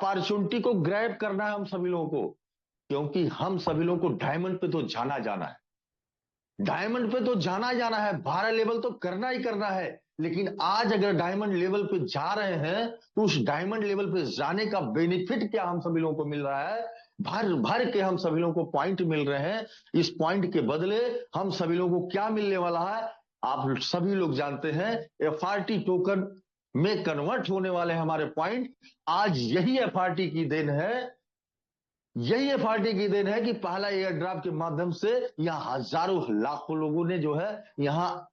Opportunity को grab करना है हम सभी लोगों को, क्योंकि हम सभी लोगों को डायमंड पे तो जाना जाना है। डायमंड पे तो जाना ही जाना है, भारत लेवल तो करना ही करना है। लेकिन आज अगर डायमंड लेवल पे जा रहे हैं तो उस डायमंड लेवल पे जाने का बेनिफिट क्या हम सभी लोगों को मिल रहा है? भर भर के हम सभी लोगों को पॉइंट मिल रहे हैं। इस पॉइंट के बदले हम सभी लोगों को क्या मिलने वाला है? आप सभी लोग जानते हैं, एफआरटी टोकन में कन्वर्ट होने वाले हमारे पॉइंट। आज यही एफआरटी की देन है, यही एफआरटी की देन है कि पहला एयर ड्रॉप के माध्यम से यहाँ हजारों लाखों लोगों ने जो है यहाँ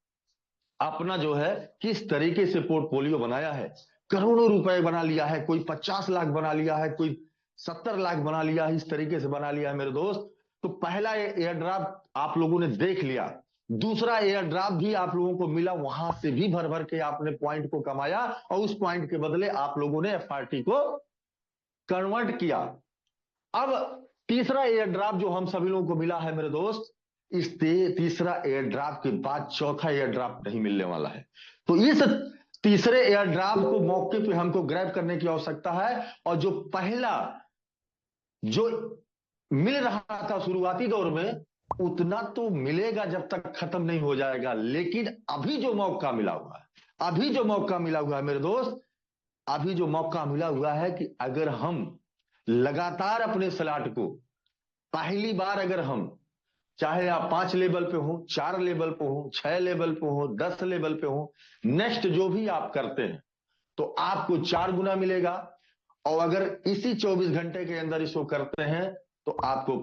अपना जो है किस तरीके से पोर्टफोलियो बनाया है। करोड़ों रुपए बना लिया है, कोई 50 लाख बना लिया है, कोई 70 लाख बना लिया है, इस तरीके से बना लिया है मेरे दोस्त। तो पहला एयर ड्रॉप आप लोगों ने देख लिया, दूसरा एयर ड्रॉप भी आप लोगों को मिला, वहां से भी भर भर के आपने पॉइंट को कमाया और उस पॉइंट के बदले आप लोगों ने एफआरटी को कन्वर्ट किया। अब तीसरा एयर ड्रॉप जो हम सभी लोगों को मिला है मेरे दोस्त, इस तीसरा एयर ड्रॉप के बाद चौथा एयर ड्रॉप नहीं मिलने वाला है। तो इस तीसरे एयर ड्रॉप को मौके पे हमको ग्रैब करने की आवश्यकता है। और जो पहला जो मिल रहा था शुरुआती दौर में, उतना तो मिलेगा जब तक खत्म नहीं हो जाएगा। लेकिन अभी जो मौका मिला हुआ है, अभी जो मौका मिला हुआ है मेरे दोस्त, अभी जो मौका मिला हुआ है कि अगर हम लगातार अपने स्लॉट को, पहली बार अगर हम, चाहे आप 5 लेवल पे हो, 4 लेवल पे हो, 6 लेवल पे हो, 10 लेवल पे हो, नेक्स्ट जो भी आप करते हैं तो आपको 4 गुना मिलेगा। और अगर इसी 24 घंटे के अंदर इसको करते हैं तो आपको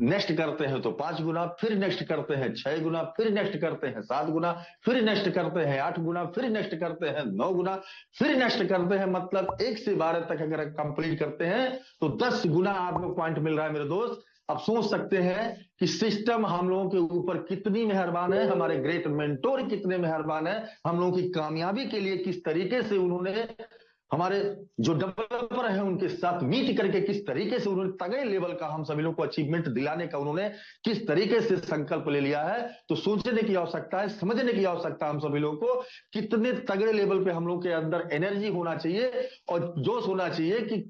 नेक्स्ट करते हैं तो 5 गुना, फिर नेक्स्ट करते हैं 6 गुना, फिर नेक्स्ट करते हैं 7 गुना, फिर नेक्स्ट करते हैं 8 गुना, फिर नेक्स्ट करते हैं 9 गुना, फिर नेक्स्ट करते हैं, मतलब 1 से 12 तक अगर कंप्लीट करते हैं तो 10 गुना आपको पॉइंट मिल रहा है मेरे दोस्त। आप सोच सकते हैं कि सिस्टम हम लोगों के ऊपर कितनी मेहरबान है, हमारे ग्रेट मेंटोर कितने मेहरबान है, हम लोगों की कामयाबी के लिए किस तरीके से उन्होंने हमारे जो डेवलपर हैं उनके साथ मीट करके किस तरीके से उन्होंने तगड़े लेवल का हम सभी लोग को अचीवमेंट दिलाने का उन्होंने किस तरीके से संकल्प ले लिया है। तो सोचने की आवश्यकता है, समझने की आवश्यकता है हम सभी लोग को, कितने तगड़े लेवल पे हम लोग के अंदर एनर्जी होना चाहिए और जोश होना चाहिए कि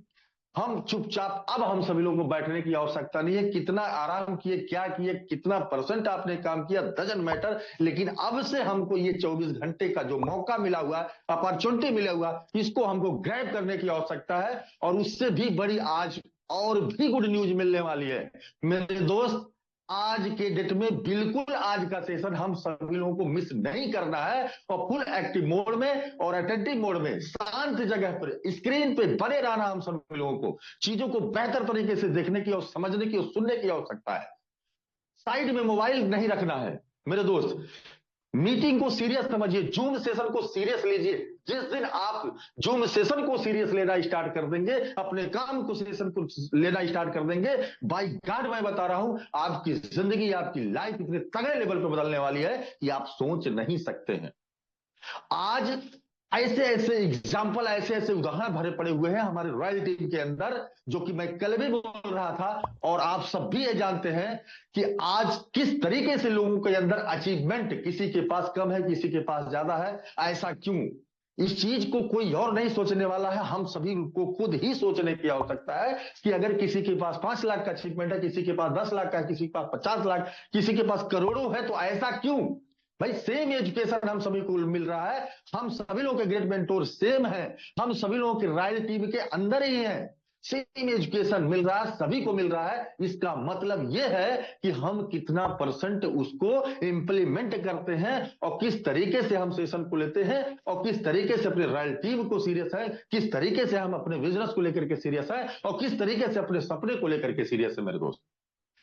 हम चुपचाप, अब हम सभी लोगों को बैठने की आवश्यकता नहीं है। कितना आराम किए, क्या किए, कितना परसेंट आपने काम किया, डजंट मैटर। लेकिन अब से हमको ये 24 घंटे का जो मौका मिला हुआ, अपॉर्चुनिटी मिला हुआ, इसको हमको ग्रैब करने की आवश्यकता है। और उससे भी बड़ी आज और भी गुड न्यूज मिलने वाली है मेरे दोस्त। आज के डेट में बिल्कुल आज का सेशन हम सभी लोगों को मिस नहीं करना है और फुल एक्टिव मोड में और अटेंटिव मोड में शांत जगह पर स्क्रीन पे बने रहना हम सभी लोगों को, चीजों को बेहतर तरीके से देखने की और समझने की और सुनने की आवश्यकता है। साइड में मोबाइल नहीं रखना है मेरे दोस्त। मीटिंग को सीरियस समझिए, जूम सेशन को सीरियस लीजिए। जिस दिन आप जूम सेशन को सीरियस लेना स्टार्ट कर देंगे, अपने काम को सेशन को लेना स्टार्ट कर देंगे, बाई गॉड मैं बता रहा हूं, आपकी जिंदगी, आपकी लाइफ इतने तगड़े लेवल पर बदलने वाली है कि आप सोच नहीं सकते हैं। आज ऐसे ऐसे एग्जाम्पल, ऐसे ऐसे उदाहरण भरे पड़े हुए हैं हमारे रॉयल टीम के अंदर, जो कि मैं कल भी बोल रहा था और आप सब भी ये जानते हैं कि आज किस तरीके से लोगों के अंदर अचीवमेंट, किसी के पास कम है, किसी के पास ज्यादा है। ऐसा क्यों? इस चीज को कोई और नहीं सोचने वाला है, हम सभी को खुद ही सोचने की आवश्यकता है कि अगर किसी के पास 5 लाख का अचीवमेंट है, किसी के पास 10 लाख का, किसी के पास 50 लाख, किसी के पास करोड़ों है, तो ऐसा क्यों? भाई सेम एजुकेशन हम सभी को मिल रहा है, हम सभी लोगों के ग्रेट मेंटोर सेम है, हम सभी लोगों के रॉयल टीम के अंदर ही है, सेम एजुकेशन मिल रहा है, सभी को मिल रहा है। इसका मतलब यह है कि हम कितना परसेंट उसको इंप्लीमेंट करते हैं और किस तरीके से हम सेशन को लेते हैं और किस तरीके से अपने रॉयल टीम को सीरियस है, किस तरीके से हम अपने बिजनेस को लेकर के सीरियस है और किस तरीके से अपने सपने को लेकर के सीरियस है मेरे दोस्त।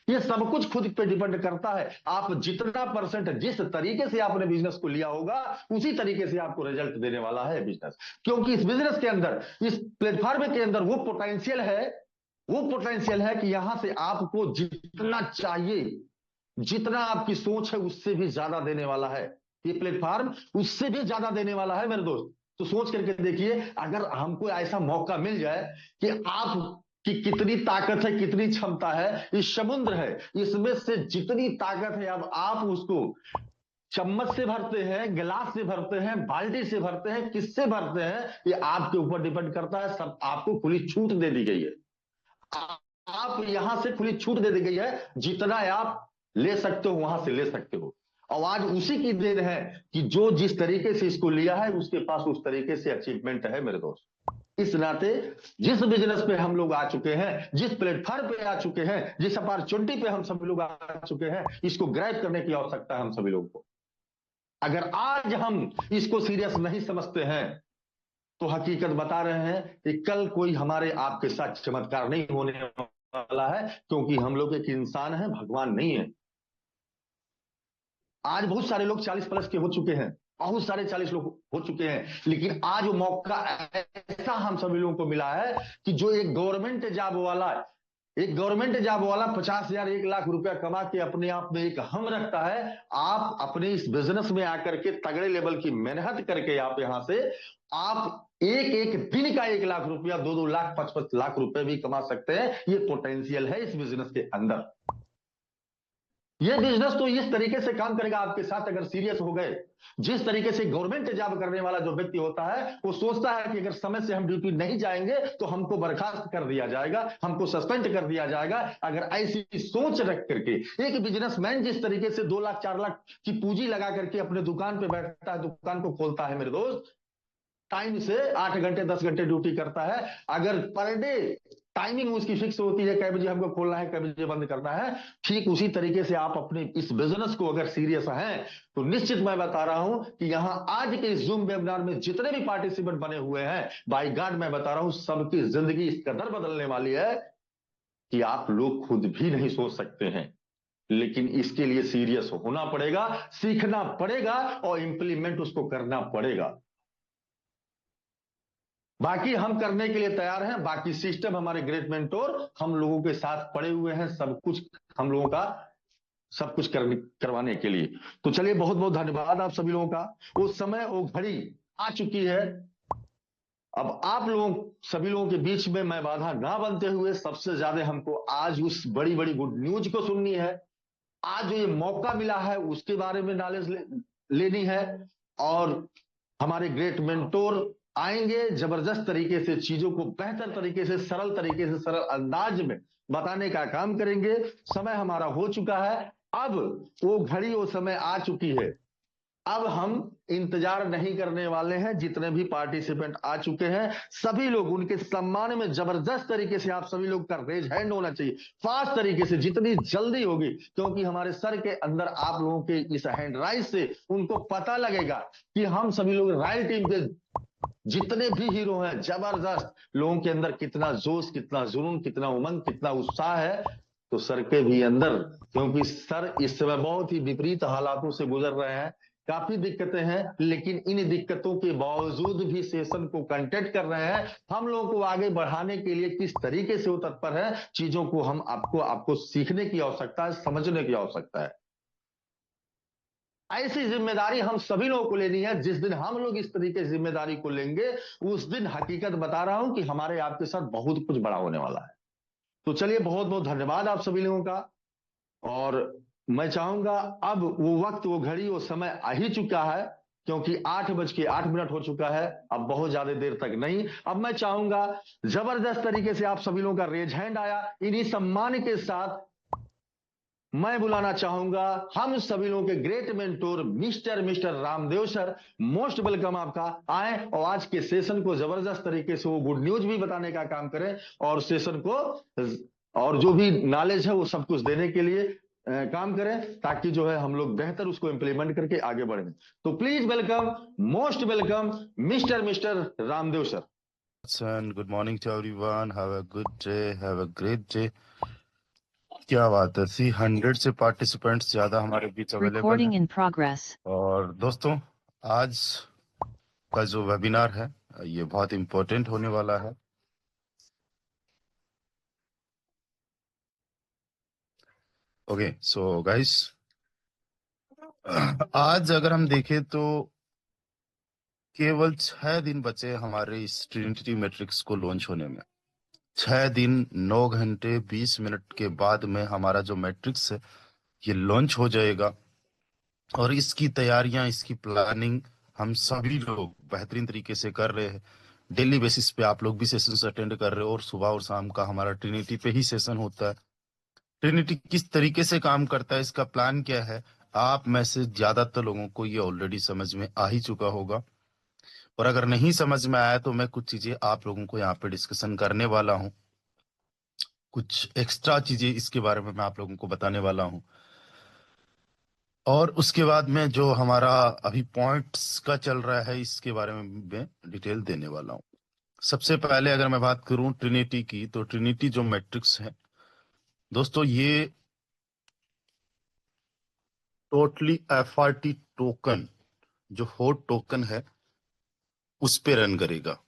ये सब कुछ खुद पे डिपेंड करता है। आप जितना परसेंट, जिस तरीके से आपने बिजनेस को लिया होगा, उसी तरीके से आपको रिजल्ट देने वाला है बिजनेस। क्योंकि इस बिजनेस के अंदर, इस प्लेटफॉर्म के अंदर वो पोटेंशियल है, वो पोटेंशियल है कि यहां से आपको जितना चाहिए, जितना आपकी सोच है उससे भी ज्यादा देने वाला है। ये प्लेटफॉर्म उससे भी ज्यादा देने वाला है मेरे दोस्त। तो सोच करके देखिए, अगर हमको ऐसा मौका मिल जाए कि आप कि कितनी ताकत है, कितनी क्षमता है, इस समुद्र है, इसमें से जितनी ताकत है अब आप उसको चम्मच से भरते हैं, गिलास से भरते हैं, बाल्टी से भरते हैं, किससे भरते हैं, ये आपके ऊपर डिपेंड करता है। सब आपको खुली छूट दे दी गई है। आप यहां से खुली छूट दे दी गई है, जितना आप ले सकते हो वहां से ले सकते हो। और आज उसी की देन है कि जो जिस तरीके से इसको लिया है उसके पास उस तरीके से अचीवमेंट है मेरे दोस्त। इस नाते जिस बिजनेस पे हम लोग आ चुके हैं, जिस प्लेटफॉर्म पे आ चुके हैं, जिस अपॉर्चुनिटी पे हम सभी लोग आ चुके हैं, इसको ग्रैब करने की आवश्यकता है हम सभी लोगों को। अगर आज हम इसको सीरियस नहीं समझते हैं तो हकीकत बता रहे हैं कि कल कोई हमारे आपके साथ चमत्कार नहीं होने वाला है, क्योंकि हम लोग एक इंसान है, भगवान नहीं है। आज बहुत सारे लोग 40+ के हो चुके हैं, बहुत सारे 40 लोग हो चुके हैं, लेकिन आज वो मौका ऐसा हम सभी लोगों को मिला है कि जो एक गवर्नमेंट जॉब वाला 50,000 1 लाख रुपया कमा के अपने आप में एक हम रखता है। आप अपने इस बिजनेस में आकर के तगड़े लेवल की मेहनत करके आप यहां से आप एक एक दिन का 1 लाख रुपया, 2-2 लाख, 5-5 लाख रुपए भी कमा सकते हैं। ये पोटेंशियल है इस बिजनेस के अंदर। ये बिजनेस तो इस तरीके से काम करेगा आपके साथ अगर सीरियस हो गए। जिस तरीके से गवर्नमेंट जॉब करने वाला जो व्यक्ति होता है वो सोचता है कि अगर समय से हम ड्यूटी नहीं जाएंगे तो हमको बर्खास्त कर दिया जाएगा, हमको सस्पेंड कर दिया जाएगा। अगर ऐसी सोच रख करके एक बिजनेसमैन जिस तरीके से 2 लाख 4 लाख की पूंजी लगा करके अपने दुकान पे बैठता है, दुकान को खोलता है मेरे दोस्त, टाइम से 8 घंटे 10 घंटे ड्यूटी करता है। अगर पर डे टाइमिंग उसकी फिक्स होती है, कै बजे हमको खोलना है, कै बजे बंद करना है, ठीक उसी तरीके से आप अपने इस बिजनेस को अगर सीरियस हैं तो निश्चित मैं बता रहा हूं कि यहां आज के इस जूम वेबिनार में जितने भी पार्टिसिपेंट बने हुए हैं, बाई गॉड मैं बता रहा हूं सबकी जिंदगी इस कदर बदलने वाली है कि आप लोग खुद भी नहीं सोच सकते हैं। लेकिन इसके लिए सीरियस होना पड़ेगा, सीखना पड़ेगा और इंप्लीमेंट उसको करना पड़ेगा। बाकी हम करने के लिए तैयार हैं, बाकी सिस्टम हमारे ग्रेट मेंटोर हम लोगों के साथ पड़े हुए हैं, सब कुछ हम लोगों का सब कुछ करवाने के लिए। तो चलिए, बहुत बहुत धन्यवाद आप सभी लोगों का। वो समय वो घड़ी आ चुकी है। अब आप लोगों सभी लोगों के बीच में मैं बाधा ना बनते हुए सबसे ज्यादा हमको आज उस बड़ी बड़ी गुड न्यूज को सुननी है। आज जो ये मौका मिला है उसके बारे में नॉलेज लेनी है। और हमारे ग्रेट मेंटोर आएंगे, जबरदस्त तरीके से चीजों को बेहतर तरीके से, सरल तरीके से, सरल अंदाज में बताने का काम करेंगे। समय हमारा हो चुका है, अब वो घड़ी वो समय आ चुकी है। अब हम इंतजार नहीं करने वाले हैं। जितने भी पार्टिसिपेंट आ चुके हैं सभी लोग उनके सम्मान में जबरदस्त तरीके से आप सभी लोग का रेज हैंड होना चाहिए, फास्ट तरीके से, जितनी जल्दी होगी, क्योंकि हमारे सर के अंदर आप लोगों के इस हैंड राइज से उनको पता लगेगा कि हम सभी लोग रॉयल टीम के जितने भी हीरो हैं, जबरदस्त लोगों के अंदर कितना जोश, कितना जुनून, कितना उमंग, कितना उत्साह है। तो सर के भी अंदर, क्योंकि सर इस समय बहुत ही विपरीत हालातों से गुजर रहे हैं, काफी दिक्कतें हैं, लेकिन इन दिक्कतों के बावजूद भी सेशन को कंटेक्ट कर रहे हैं। हम लोगों को आगे बढ़ाने के लिए किस तरीके से वो तत्पर है, चीजों को हम आपको सीखने की आवश्यकता है, समझने की आवश्यकता है। ऐसी जिम्मेदारी हम सभी लोगों को लेनी है। जिस दिन हम लोग इस तरीके से जिम्मेदारी को लेंगे उस दिन हकीकत बता रहा हूं कि हमारे आपके साथ बहुत कुछ बड़ा होने वाला है। तो चलिए, बहुत बहुत धन्यवाद आप सभी लोगों का। और मैं चाहूंगा अब वो वक्त, वो घड़ी, वो समय आ ही चुका है, क्योंकि 8:08 हो चुका है। अब बहुत ज्यादा देर तक नहीं। अब मैं चाहूंगा, जबरदस्त तरीके से आप सभी लोगों का रेज हैंड आया, इन्हीं सम्मान के साथ मैं बुलाना चाहूंगा हम सभी लोगों के great mentor mister Ramdev sir. Most welcome आपका। आए और आज के सेशन को जबरदस्त तरीके से वो गुड न्यूज भी बताने का काम करें और सेशन को और जो भी नॉलेज है वो सब कुछ देने के लिए काम करें, ताकि जो है हम लोग बेहतर उसको इंप्लीमेंट करके आगे बढ़ें। तो please welcome, most welcome mister Ramdev sir. And good morning to everyone. Have a good day. Have a great day. क्या बात है, 100 से पार्टिसिपेंट्स ज्यादा हमारे बीच अवेलेबल Recording हैं। in progress. और दोस्तों, आज का जो वेबिनार है ये बहुत इम्पोर्टेंट होने वाला है। ओके, सो गाइस, आज अगर हम देखें तो केवल 6 दिन बचे हमारे इस ट्रिनिटी मैट्रिक्स को लॉन्च होने में। 6 दिन 9 घंटे 20 मिनट के बाद में हमारा जो मैट्रिक्स है ये लॉन्च हो जाएगा। और इसकी तैयारियां, इसकी प्लानिंग हम सभी लोग बेहतरीन तरीके से कर रहे हैं। डेली बेसिस पे आप लोग भी सेशंस अटेंड कर रहे हो, और सुबह और शाम का हमारा ट्रिनिटी पे ही सेशन होता है। ट्रिनिटी किस तरीके से काम करता है, इसका प्लान क्या है, आप में से ज्यादातर लोगों को ये ऑलरेडी समझ में आ ही चुका होगा। और अगर नहीं समझ में आया तो मैं कुछ चीजें आप लोगों को यहाँ पे डिस्कशन करने वाला हूँ, कुछ एक्स्ट्रा चीजें इसके बारे में मैं आप लोगों को बताने वाला हूँ। और उसके बाद में जो हमारा अभी पॉइंट्स का चल रहा है, इसके बारे में मैं डिटेल देने वाला हूँ। सबसे पहले अगर मैं बात करूं ट्रिनिटी की, तो ट्रिनिटी जो मैट्रिक्स है दोस्तों, ये टोटली एफआरटी टोकन, जो हॉट टोकन है, उस पे रन करेगा।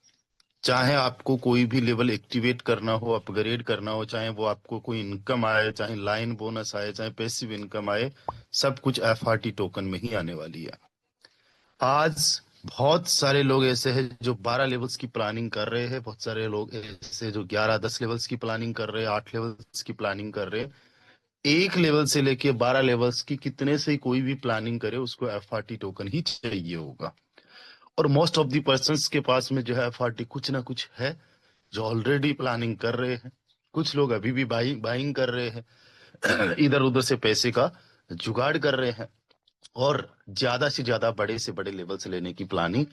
चाहे आपको कोई भी लेवल एक्टिवेट करना हो, अपग्रेड करना हो, चाहे वो आपको कोई इनकम आए, चाहे लाइन बोनस आए, चाहे पैसिव इनकम आए, सब कुछ एफआरटी टोकन में ही आने वाली है। आज बहुत सारे लोग ऐसे हैं जो 12 लेवल्स की प्लानिंग कर रहे हैं, बहुत सारे लोग ऐसे जो 11-10 लेवल्स की प्लानिंग कर रहे हैं, 8 लेवल्स की प्लानिंग कर रहे हैं। एक लेवल से लेके 12 लेवल्स की कितने से कोई भी प्लानिंग करे, उसको एफआरटी टोकन ही चाहिए होगा। और मोस्ट ऑफ द पर्संस के पास में जो है एफआरटी कुछ ना कुछ है, जो ऑलरेडी प्लानिंग कर रहे हैं। कुछ लोग अभी भी बाइंग कर रहे हैं, इधर उधर से पैसे का जुगाड़ कर रहे हैं, और ज्यादा से ज्यादा बड़े से बड़े लेवल से लेने की प्लानिंग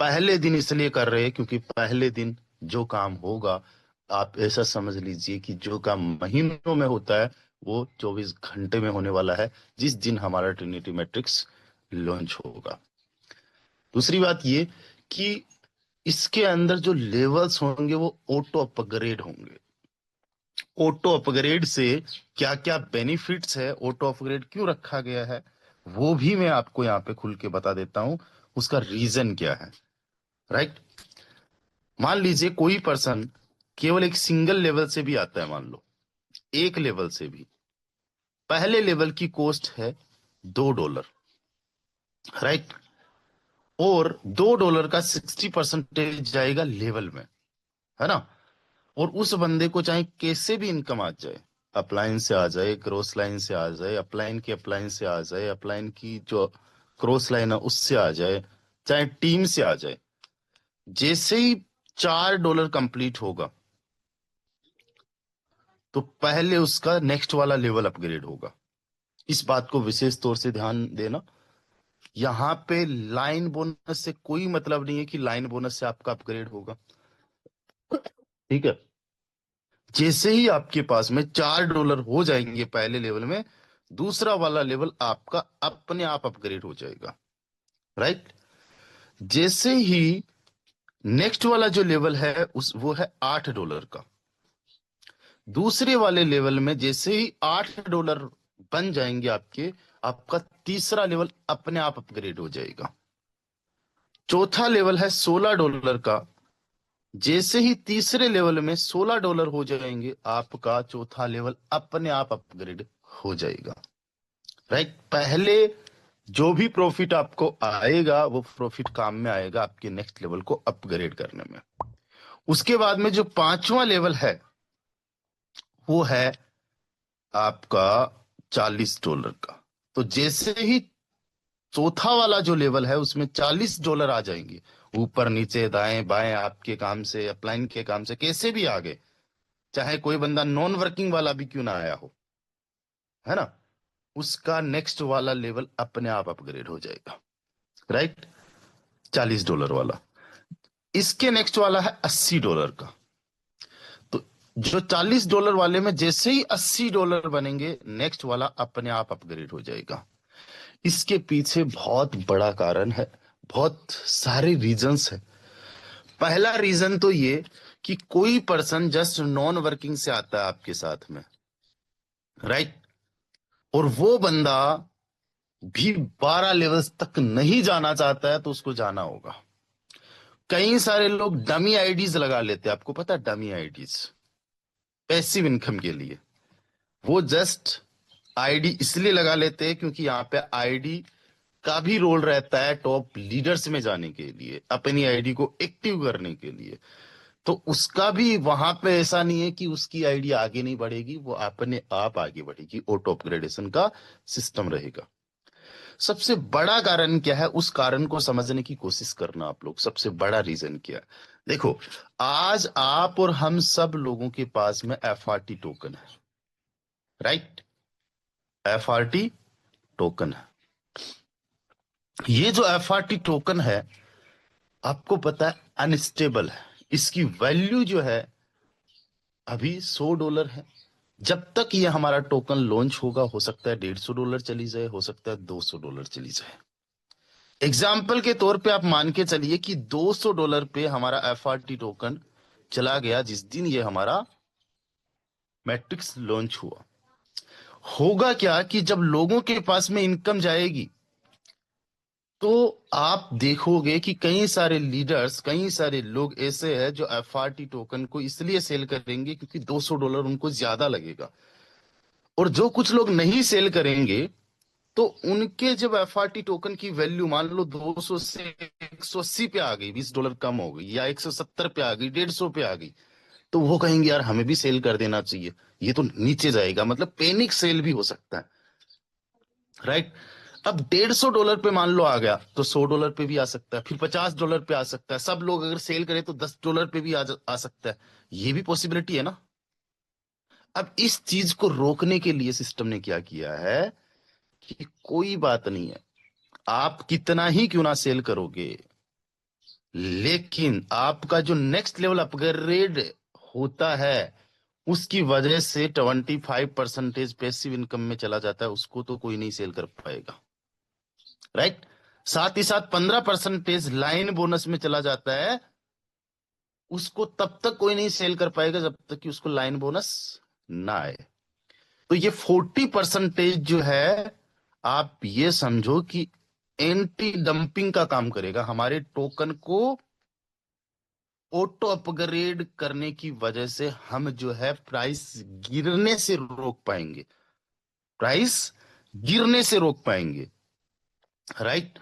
पहले दिन इसलिए कर रहे हैं क्योंकि पहले दिन जो काम होगा, आप ऐसा समझ लीजिए कि जो काम महीनों में होता है वो 24 घंटे में होने वाला है, जिस दिन हमारा ट्रिनिटी मैट्रिक्स लॉन्च होगा। दूसरी बात ये कि इसके अंदर जो लेवल्स होंगे वो ऑटो अपग्रेड होंगे। ऑटो अपग्रेड से क्या क्या बेनिफिट्स है, ऑटो अपग्रेड क्यों रखा गया है, वो भी मैं आपको यहाँ पे खुल के बता देता हूँ, उसका रीजन क्या है। राइट। मान लीजिए कोई पर्सन केवल एक सिंगल लेवल से भी आता है, मान लो एक लेवल से भी, पहले लेवल की कॉस्ट है $2। राइट। और $2 का 60% जाएगा लेवल में, है ना। और उस बंदे को चाहे कैसे भी इनकम आ जाए, अपलाइन से आ जाए, क्रॉस लाइन से आ जाए, अपलाइन से आ जाए, अपलाइन की जो क्रॉस लाइन है उससे आ जाए, चाहे टीम से आ जाए, जैसे ही $4 कंप्लीट होगा तो पहले उसका नेक्स्ट वाला लेवल अपग्रेड होगा। इस बात को विशेष तौर से ध्यान देना। यहाँ पे लाइन बोनस से कोई मतलब नहीं है कि लाइन बोनस से आपका अपग्रेड होगा। ठीक है। जैसे ही आपके पास में $4 हो जाएंगे पहले लेवल में, दूसरा वाला लेवल आपका अपने आप अपग्रेड हो जाएगा। राइट। जैसे ही नेक्स्ट वाला जो लेवल है उस वो है $8 का, दूसरे वाले लेवल में जैसे ही $8 बन जाएंगे आपके, आपका तीसरा लेवल अपने आप अपग्रेड हो जाएगा। चौथा लेवल है $16 का, जैसे ही तीसरे लेवल में $16 हो जाएंगे, आपका चौथा लेवल अपने आप अपग्रेड हो जाएगा। राइट। पहले जो भी प्रॉफिट आपको आएगा वो प्रॉफिट काम में आएगा आपके नेक्स्ट लेवल को अपग्रेड करने में। उसके बाद में जो पांचवा लेवल है वो है आपका $40 का। तो जैसे ही चौथा वाला जो लेवल है उसमें $40 आ जाएंगे, ऊपर नीचे दाएं बाएं आपके काम से, अपलाइन के काम से, कैसे भी आ गए, चाहे कोई बंदा नॉन वर्किंग वाला भी क्यों ना आया हो, है ना, उसका नेक्स्ट वाला लेवल अपने आप अपग्रेड हो जाएगा। राइट। $40 वाला। इसके नेक्स्ट वाला है $80 का। तो जो $40 वाले में जैसे ही $80 बनेंगे, नेक्स्ट वाला अपने आप अपग्रेड हो जाएगा। इसके पीछे बहुत बड़ा कारण है, बहुत सारे रीजंस है। पहला रीजन तो ये कि कोई पर्सन जस्ट नॉन वर्किंग से आता है आपके साथ में, राइट, और वो बंदा भी 12 लेवल्स तक नहीं जाना चाहता है तो उसको जाना होगा। कई सारे लोग डमी आईडीज लगा लेते हैं, आपको पता है डमी आईडीज, पैसिव इनकम के लिए। वो जस्ट आईडी इसलिए लगा लेते हैं क्योंकि यहाँ पे आईडी का भी रोल रहता है टॉप लीडर्स में जाने के लिए, अपनी आईडी को एक्टिव करने के लिए। तो उसका भी वहां पे ऐसा नहीं है कि उसकी आईडी आगे नहीं बढ़ेगी, वो अपने आप आगे बढ़ेगी, ऑटो अपग्रेडेशन का सिस्टम रहेगा। सबसे बड़ा कारण क्या है, उस कारण को समझने की कोशिश करना आप लोग। सबसे बड़ा रीजन क्या है? देखो, आज आप और हम सब लोगों के पास में एफआरटी टोकन है, राइट? एफआरटी टोकन है। ये जो एफआरटी टोकन है, आपको पता है अनस्टेबल है। इसकी वैल्यू जो है अभी $100 है। जब तक ये हमारा टोकन लॉन्च होगा, हो सकता है $150 चली जाए, हो सकता है $200 चली जाए। एग्जाम्पल के तौर पे आप मान के चलिए कि $200 पे हमारा एफआरटी टोकन चला गया जिस दिन ये हमारा मैट्रिक्स लॉन्च हुआ। होगा क्या कि जब लोगों के पास में इनकम जाएगी, तो आप देखोगे कि कई सारे लीडर्स, कई सारे लोग ऐसे हैं जो एफआरटी टोकन को इसलिए सेल करेंगे क्योंकि $200 उनको ज्यादा लगेगा। और जो कुछ लोग नहीं सेल करेंगे, तो उनके जब एफआरटी टोकन की वैल्यू मान लो 200 से 180 पे आ गई, $20 कम हो गई, या 170 पे आ गई, 150 पे आ गई, तो वो कहेंगे यार हमें भी सेल कर देना चाहिए, ये तो नीचे जाएगा। मतलब पैनिक सेल भी हो सकता है, राइट? अब $150 पे मान लो आ गया, तो $100 पे भी आ सकता है, फिर $50 पे आ सकता है। सब लोग अगर सेल करें तो $10 पे भी आ सकता है। ये भी पॉसिबिलिटी है ना। अब इस चीज को रोकने के लिए सिस्टम ने क्या किया है कि कोई बात नहीं है, आप कितना ही क्यों ना सेल करोगे, लेकिन आपका जो नेक्स्ट लेवल अपग्रेड होता है, उसकी वजह से 25% पैसिव इनकम में चला जाता है, उसको तो कोई नहीं सेल कर पाएगा, राइट? साथ ही साथ 15% लाइन बोनस में चला जाता है, उसको तब तक कोई नहीं सेल कर पाएगा जब तक कि उसको लाइन बोनस ना आए। तो ये 40% जो है, आप ये समझो कि एंटी डंपिंग का काम करेगा। हमारे टोकन को ऑटो अपग्रेड करने की वजह से हम जो है प्राइस गिरने से रोक पाएंगे, प्राइस गिरने से रोक पाएंगे, राइट?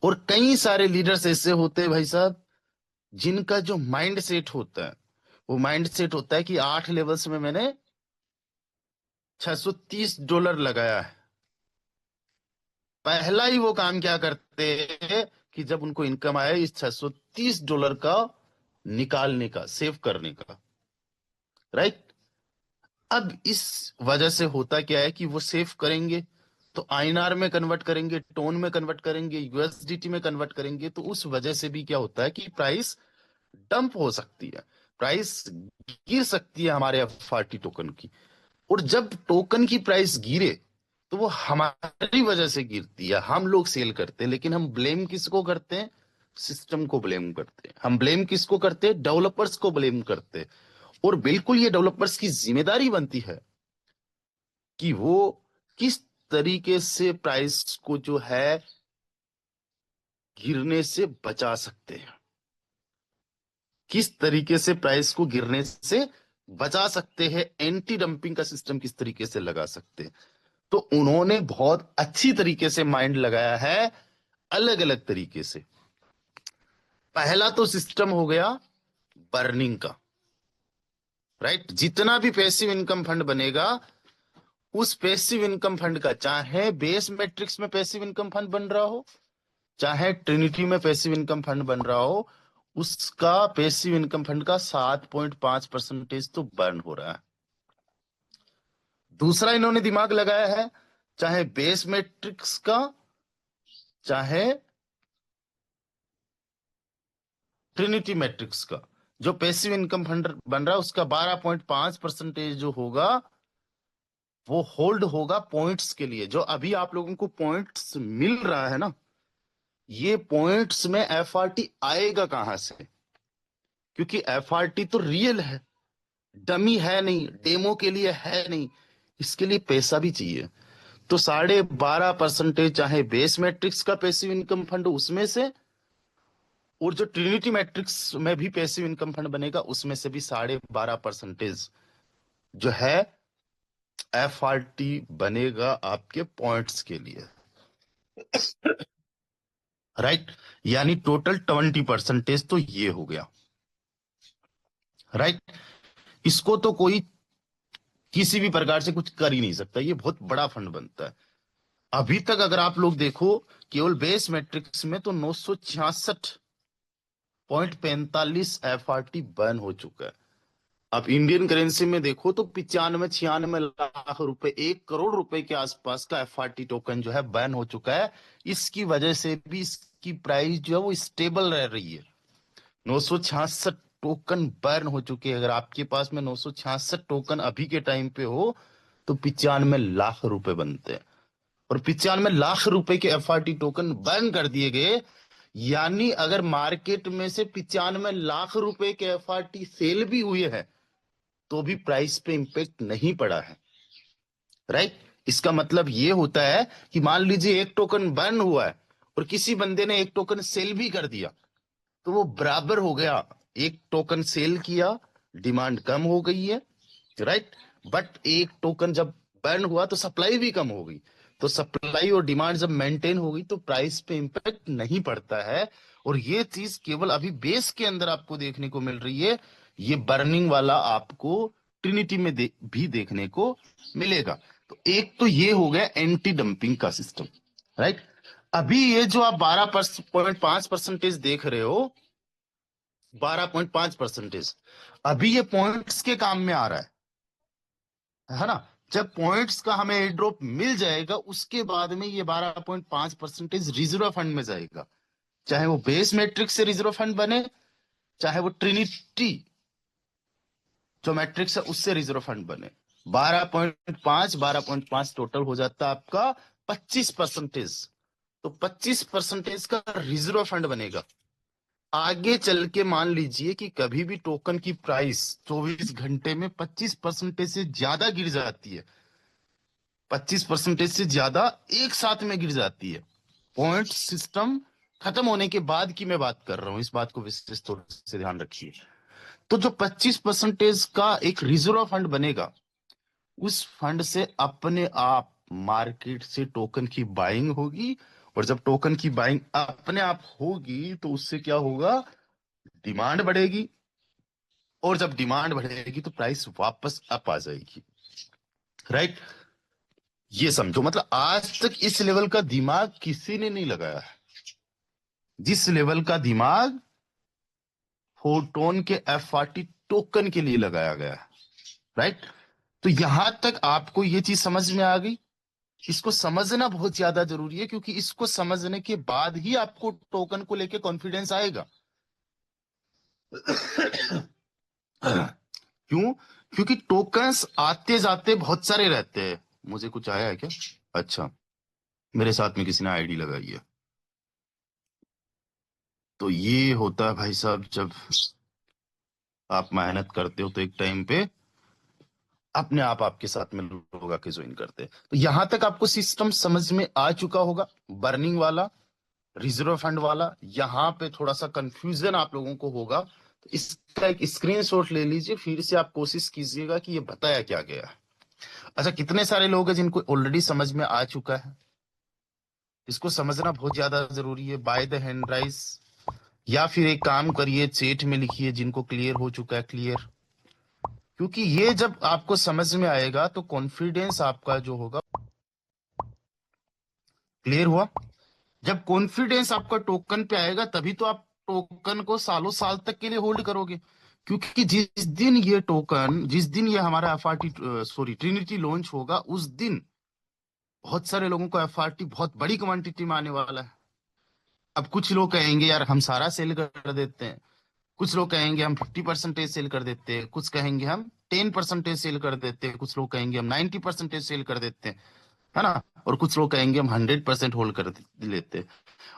और कई सारे लीडर्स ऐसे होते हैं भाई साहब, जिनका जो माइंड सेट होता है, वो माइंड सेट होता है कि 8 लेवल्स में मैंने $630 लगाया है। पहला ही वो काम क्या करते हैं कि जब उनको इनकम आए, इस $630 का निकालने का, सेव करने का, राइट? अब इस वजह से होता क्या है कि वो सेव करेंगे तो आईएनआर में कन्वर्ट करेंगे, टोन में कन्वर्ट करेंगे, यूएसडीटी में कन्वर्ट करेंगे, तो उस वजह से भी क्या होता है कि प्राइस डंप हो सकती है, प्राइस गिर सकती है हमारे एफआरटी टोकन की। और जब टोकन की प्राइस गिरे, तो वो हमारी वजह से गिरती है, हम लोग सेल करते हैं, लेकिन हम ब्लेम किसको करते हैं? सिस्टम को ब्लेम करते हैं। हम ब्लेम किसको करते हैं? डेवलपर्स को ब्लेम करते हैं। और बिल्कुल ये डेवलपर्स की जिम्मेदारी बनती है कि वो किस तरीके से प्राइस को जो है गिरने से बचा सकते हैं, किस तरीके से प्राइस को गिरने से बचा सकते हैं, एंटी डंपिंग का सिस्टम किस तरीके से लगा सकते हैं। तो उन्होंने बहुत अच्छी तरीके से माइंड लगाया है, अलग अलग तरीके से। पहला तो सिस्टम हो गया बर्निंग का, राइट? जितना भी पैसिव इनकम फंड बनेगा, उस पैसिव इनकम फंड का, चाहे बेस मैट्रिक्स में पैसिव इनकम फंड बन रहा हो, चाहे ट्रिनिटी में पैसिव इनकम फंड बन रहा हो, उसका पैसिव इनकम फंड का 7.5% तो बर्न हो रहा है। दूसरा इन्होंने दिमाग लगाया है, चाहे बेस मैट्रिक्स का, चाहे ट्रिनिटी मैट्रिक्स का, जो पैसिव इनकम फंड बन रहा है, उसका 12.5% जो होगा, वो होल्ड होगा पॉइंट्स के लिए। जो अभी आप लोगों को पॉइंट्स मिल रहा है ना, ये पॉइंट्स में एफआरटी आएगा कहां से? क्योंकि एफआरटी तो रियल है, डमी है नहीं, डेमो के लिए है नहीं, इसके लिए पैसा भी चाहिए। तो 12.5%, चाहे बेस मैट्रिक्स का पैसिव इनकम फंड उसमें से, और जो ट्रिनिटी मैट्रिक्स में भी पैसिव इनकम फंड बनेगा उसमें से भी 12.5% जो है एफआरटी बनेगा आपके पॉइंट्स के लिए, राइट? यानी टोटल 20% तो ये हो गया, राइट? इसको तो कोई किसी भी प्रकार से कुछ कर ही नहीं सकता, ये बहुत बड़ा फंड बनता है। अभी तक अगर आप लोग देखो केवल बेस मैट्रिक्स में तो 966.45 बर्न हो चुका है। अब इंडियन करेंसी में देखो तो 95-96 लाख रुपए, 1 करोड़ रुपए के आसपास का एफआरटी टोकन जो है बैन हो चुका है। इसकी वजह से भी इसकी प्राइस जो है वो स्टेबल रह रही है। 966 टोकन बर्न हो चुके हैं। अगर आपके पास में 966 टोकन अभी के टाइम पे हो तो 95 लाख रुपए बनते हैं। और 95 लाख रुपए के एफआरटी टोकन बर्न कर दिए गए। यानी अगर मार्केट में से 95 लाख रुपए के एफआरटी सेल भी हुए हैं तो भी प्राइस पे इंपैक्ट नहीं पड़ा है। राइट। इसका मतलब ये होता है कि मान लीजिए एक टोकन बर्न हुआ है और किसी बंदे ने एक टोकन सेल भी कर दिया तो वो बराबर हो गया। एक टोकन सेल किया, डिमांड कम हो गई है। राइट। बट एक टोकन जब बर्न हुआ तो सप्लाई भी कम हो गई। तो सप्लाई और डिमांड जब मेंटेन हो गई तो प्राइस पे इंपैक्ट नहीं पड़ता है। और ये चीज केवल अभी बेस के अंदर आपको देखने को मिल रही है। ये बर्निंग वाला आपको ट्रिनिटी में भी देखने को मिलेगा। तो एक तो ये हो गया एंटी डंपिंग का सिस्टम। राइट। अभी ये जो आप 12.5% देख रहे हो, 12.5%, अभी ये पॉइंट्स के काम में आ रहा है ना। जब पॉइंट्स का हमें एयर ड्रॉप मिल जाएगा उसके बाद में ये 12.5% रिजर्व फंड में जाएगा। चाहे वो बेस मैट्रिक्स से रिजर्व फंड बने, चाहे वो ट्रिनिटी जो मैट्रिक्स है उससे रिजर्व फंड बने। 12.5 टोटल हो जाता है आपका 25%। तो 25% का रिजर्व फंड बनेगा। आगे चल के मान लीजिए कि कभी भी टोकन की प्राइस 24 घंटे में 25% से ज्यादा गिर जाती है, 25% से ज्यादा एक साथ में गिर जाती है, पॉइंट सिस्टम खत्म होने के बाद की मैं बात कर रहा हूं, इस बात को विशेष तौर से ध्यान रखिए। तो जो 25% का एक रिजर्व फंड बनेगा, उस फंड से अपने आप मार्केट से टोकन की बाइंग होगी। और जब टोकन की बाइंग अपने आप होगी तो उससे क्या होगा, डिमांड बढ़ेगी। और जब डिमांड बढ़ेगी तो प्राइस वापस अप आ जाएगी। राइट। ये समझो, मतलब आज तक इस लेवल का दिमाग किसी ने नहीं लगाया है, जिस लेवल का दिमाग फोटोन के एफआरटी टोकन के लिए लगाया गया है। राइट। तो यहां तक आपको ये चीज समझ में आ गई। इसको समझना बहुत ज्यादा जरूरी है क्योंकि इसको समझने के बाद ही आपको टोकन को लेके कॉन्फिडेंस आएगा। क्यों? क्योंकि टोकन्स आते जाते बहुत सारे रहते हैं। मुझे कुछ आया है क्या? अच्छा, मेरे साथ में किसी ने आईडी लगाई है। तो ये होता है भाई साहब, जब आप मेहनत करते हो तो एक टाइम पे अपने आप आपके साथ में लोग आके ज्वाइन करते हैं। तो यहां तक आपको सिस्टम समझ में आ चुका होगा, बर्निंग वाला, रिजर्व फंड वाला। यहां पे थोड़ा सा कंफ्यूजन आप लोगों को होगा तो इसका एक स्क्रीनशॉट ले लीजिए, फिर से आप कोशिश कीजिएगा कि ये बताया क्या गया है। अच्छा, कितने सारे लोग हैं जिनको ऑलरेडी समझ में आ चुका है? इसको समझना बहुत ज्यादा जरूरी है। बाय द हैंड राइज, या फिर एक काम करिए चैट में लिखिए जिनको क्लियर हो चुका है, क्लियर। क्योंकि ये जब आपको समझ में आएगा तो कॉन्फिडेंस आपका जो होगा, क्लियर हुआ। जब कॉन्फिडेंस आपका टोकन पे आएगा तभी तो आप टोकन को सालों साल तक के लिए होल्ड करोगे। क्योंकि जिस दिन ये हमारा एफआरटी, सॉरी, ट्रिनिटी लॉन्च होगा, उस दिन बहुत सारे लोगों को एफआरटी बहुत बड़ी क्वांटिटी में आने वाला है। अब कुछ लोग कहेंगे यार हम सारा सेल कर देते हैं, कुछ लोग कहेंगे हम 50% सेल कर देते हैं, कुछ कहेंगे हम 10% सेल कर देते हैं, कुछ लोग कहेंगे हम 90% सेल कर देते हैं, है ना। और कुछ लोग कहेंगे हम 100% होल्ड कर लेते हैं।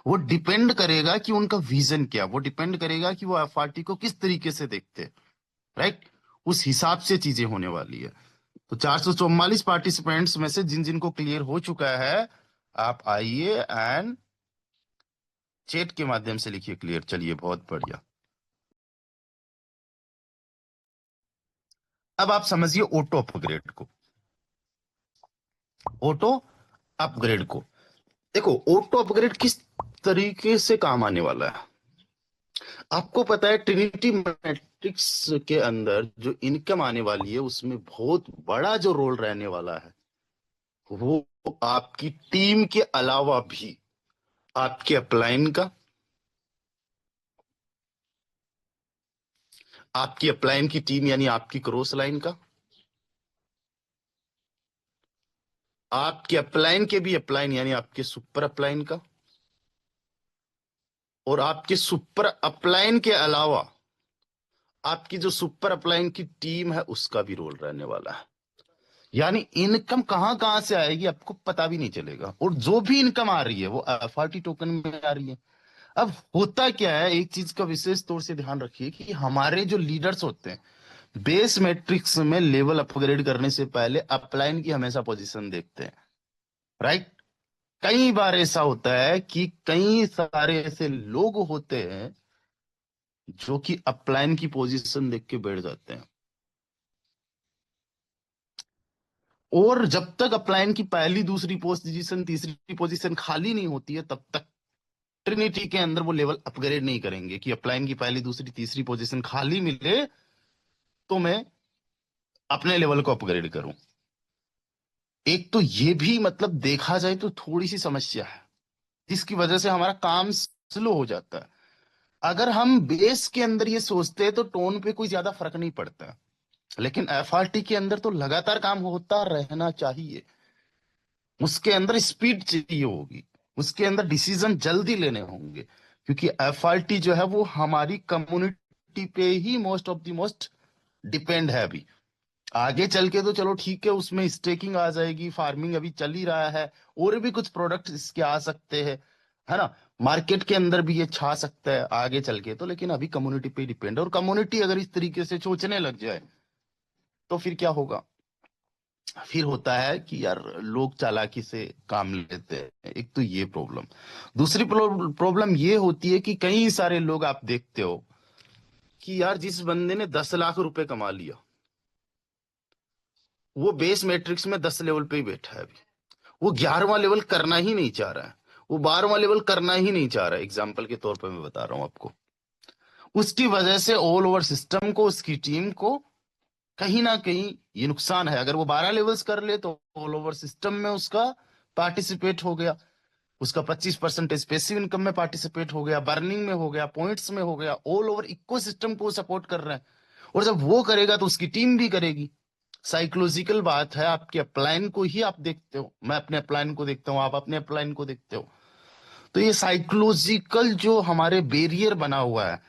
वो डिपेंड करेगा कि उनका विजन क्या, वो डिपेंड करेगा कि वो एफआरटी को किस तरीके से देखते हैं। राइट। उस हिसाब से चीजें होने वाली है। तो 444 पार्टिसिपेंट्स में से जिन जिन को क्लियर हो चुका है, आप आइए एंड चैट के माध्यम से लिखिए क्लियर। चलिए, बहुत बढ़िया। अब आप समझिए ऑटो अपग्रेड को। ऑटो अपग्रेड को देखो, ऑटो अपग्रेड किस तरीके से काम आने वाला है। आपको पता है ट्रिनिटी मैट्रिक्स के अंदर जो इनकम आने वाली है उसमें बहुत बड़ा जो रोल रहने वाला है वो आपकी टीम के अलावा भी आपके अपलाइन का, आपकी अपलाइन की टीम यानी आपकी क्रॉस लाइन का, आपके अपलाइन के भी अपलाइन यानी आपके सुपर अपलाइन का, और आपके सुपर अपलाइन के अलावा आपकी जो सुपर अपलाइन की टीम है उसका भी रोल रहने वाला है। यानी इनकम कहां कहां से आएगी आपको पता भी नहीं चलेगा, और जो भी इनकम आ रही है वो एफआरटी टोकन में आ रही है। अब होता क्या है, एक चीज का विशेष तौर से ध्यान रखिए कि हमारे जो लीडर्स होते हैं बेस मैट्रिक्स में लेवल अपग्रेड करने से पहले अपलाइन की हमेशा पोजीशन देखते हैं, राइट। कई बार ऐसा होता है कि कई सारे ऐसे लोग होते हैं जो कि अपलाइन की पोजीशन देख के बैठ जाते हैं, और जब तक अपलाइन की पहली दूसरी पोजीशन तीसरी पोजीशन खाली नहीं होती है तब तक ट्रिनिटी के अंदर वो लेवल अपग्रेड नहीं करेंगे कि अपलाइन की पहली दूसरी तीसरी पोजीशन खाली मिले तो मैं अपने लेवल को अपग्रेड करूं। एक तो ये भी मतलब देखा जाए तो थोड़ी सी समस्या है, जिसकी वजह से हमारा काम स्लो हो जाता है। अगर हम बेस के अंदर ये सोचते हैं तो टोन पे कोई ज्यादा फर्क नहीं पड़ता, लेकिन एफआरटी के अंदर तो लगातार काम होता रहना चाहिए। उसके अंदर स्पीड चाहिए होगी, उसके अंदर डिसीजन जल्दी लेने होंगे, क्योंकि एफआरटी जो है वो हमारी कम्युनिटी पे ही most of the most depend है अभी। आगे चल के तो चलो ठीक है, उसमें स्टेकिंग आ जाएगी, फार्मिंग अभी चल ही रहा है, और भी कुछ प्रोडक्ट इसके आ सकते हैं, है ना। मार्केट के अंदर भी ये छा सकता है आगे चल के तो, लेकिन अभी कम्युनिटी पे डिपेंड है, और कम्युनिटी अगर इस तरीके से सोचने लग जाए तो फिर क्या होगा। फिर होता है कि यार लोग चालाकी से काम लेते हैं, एक तो ये प्रॉब्लम। दूसरी प्रॉब्लम ये होती है कि कई सारे लोग आप देखते हो कि यार जिस बंदे ने 10 लाख रुपए कमा लिया वो बेस मैट्रिक्स में 10 लेवल पे ही बैठा है अभी। वो 11वां लेवल करना ही नहीं चाह रहा है, वो 12वां लेवल करना ही नहीं चाह रहा है। एग्जाम्पल के तौर पर मैं बता रहा हूं आपको, उसकी वजह से ऑल ओवर सिस्टम को, उसकी टीम को कहीं ना कहीं ये नुकसान है। अगर वो 12 लेवल्स कर ले तो ऑल ओवर सिस्टम में उसका पार्टिसिपेट हो गया, उसका 25% पैसिव इनकम में पार्टिसिपेट हो गया, बर्निंग में हो गया, पॉइंट्स में हो गया, ऑल ओवर इको सिस्टम को सपोर्ट कर रहा है। और जब वो करेगा तो उसकी टीम भी करेगी। साइकोलॉजिकल बात है, आपके अपलाइन को ही आप देखते हो, मैं अपने अपलाइन को देखता हूं, आप अपने अपलाइन को देखते हो। तो ये साइकोलॉजिकल जो हमारे बैरियर बना हुआ है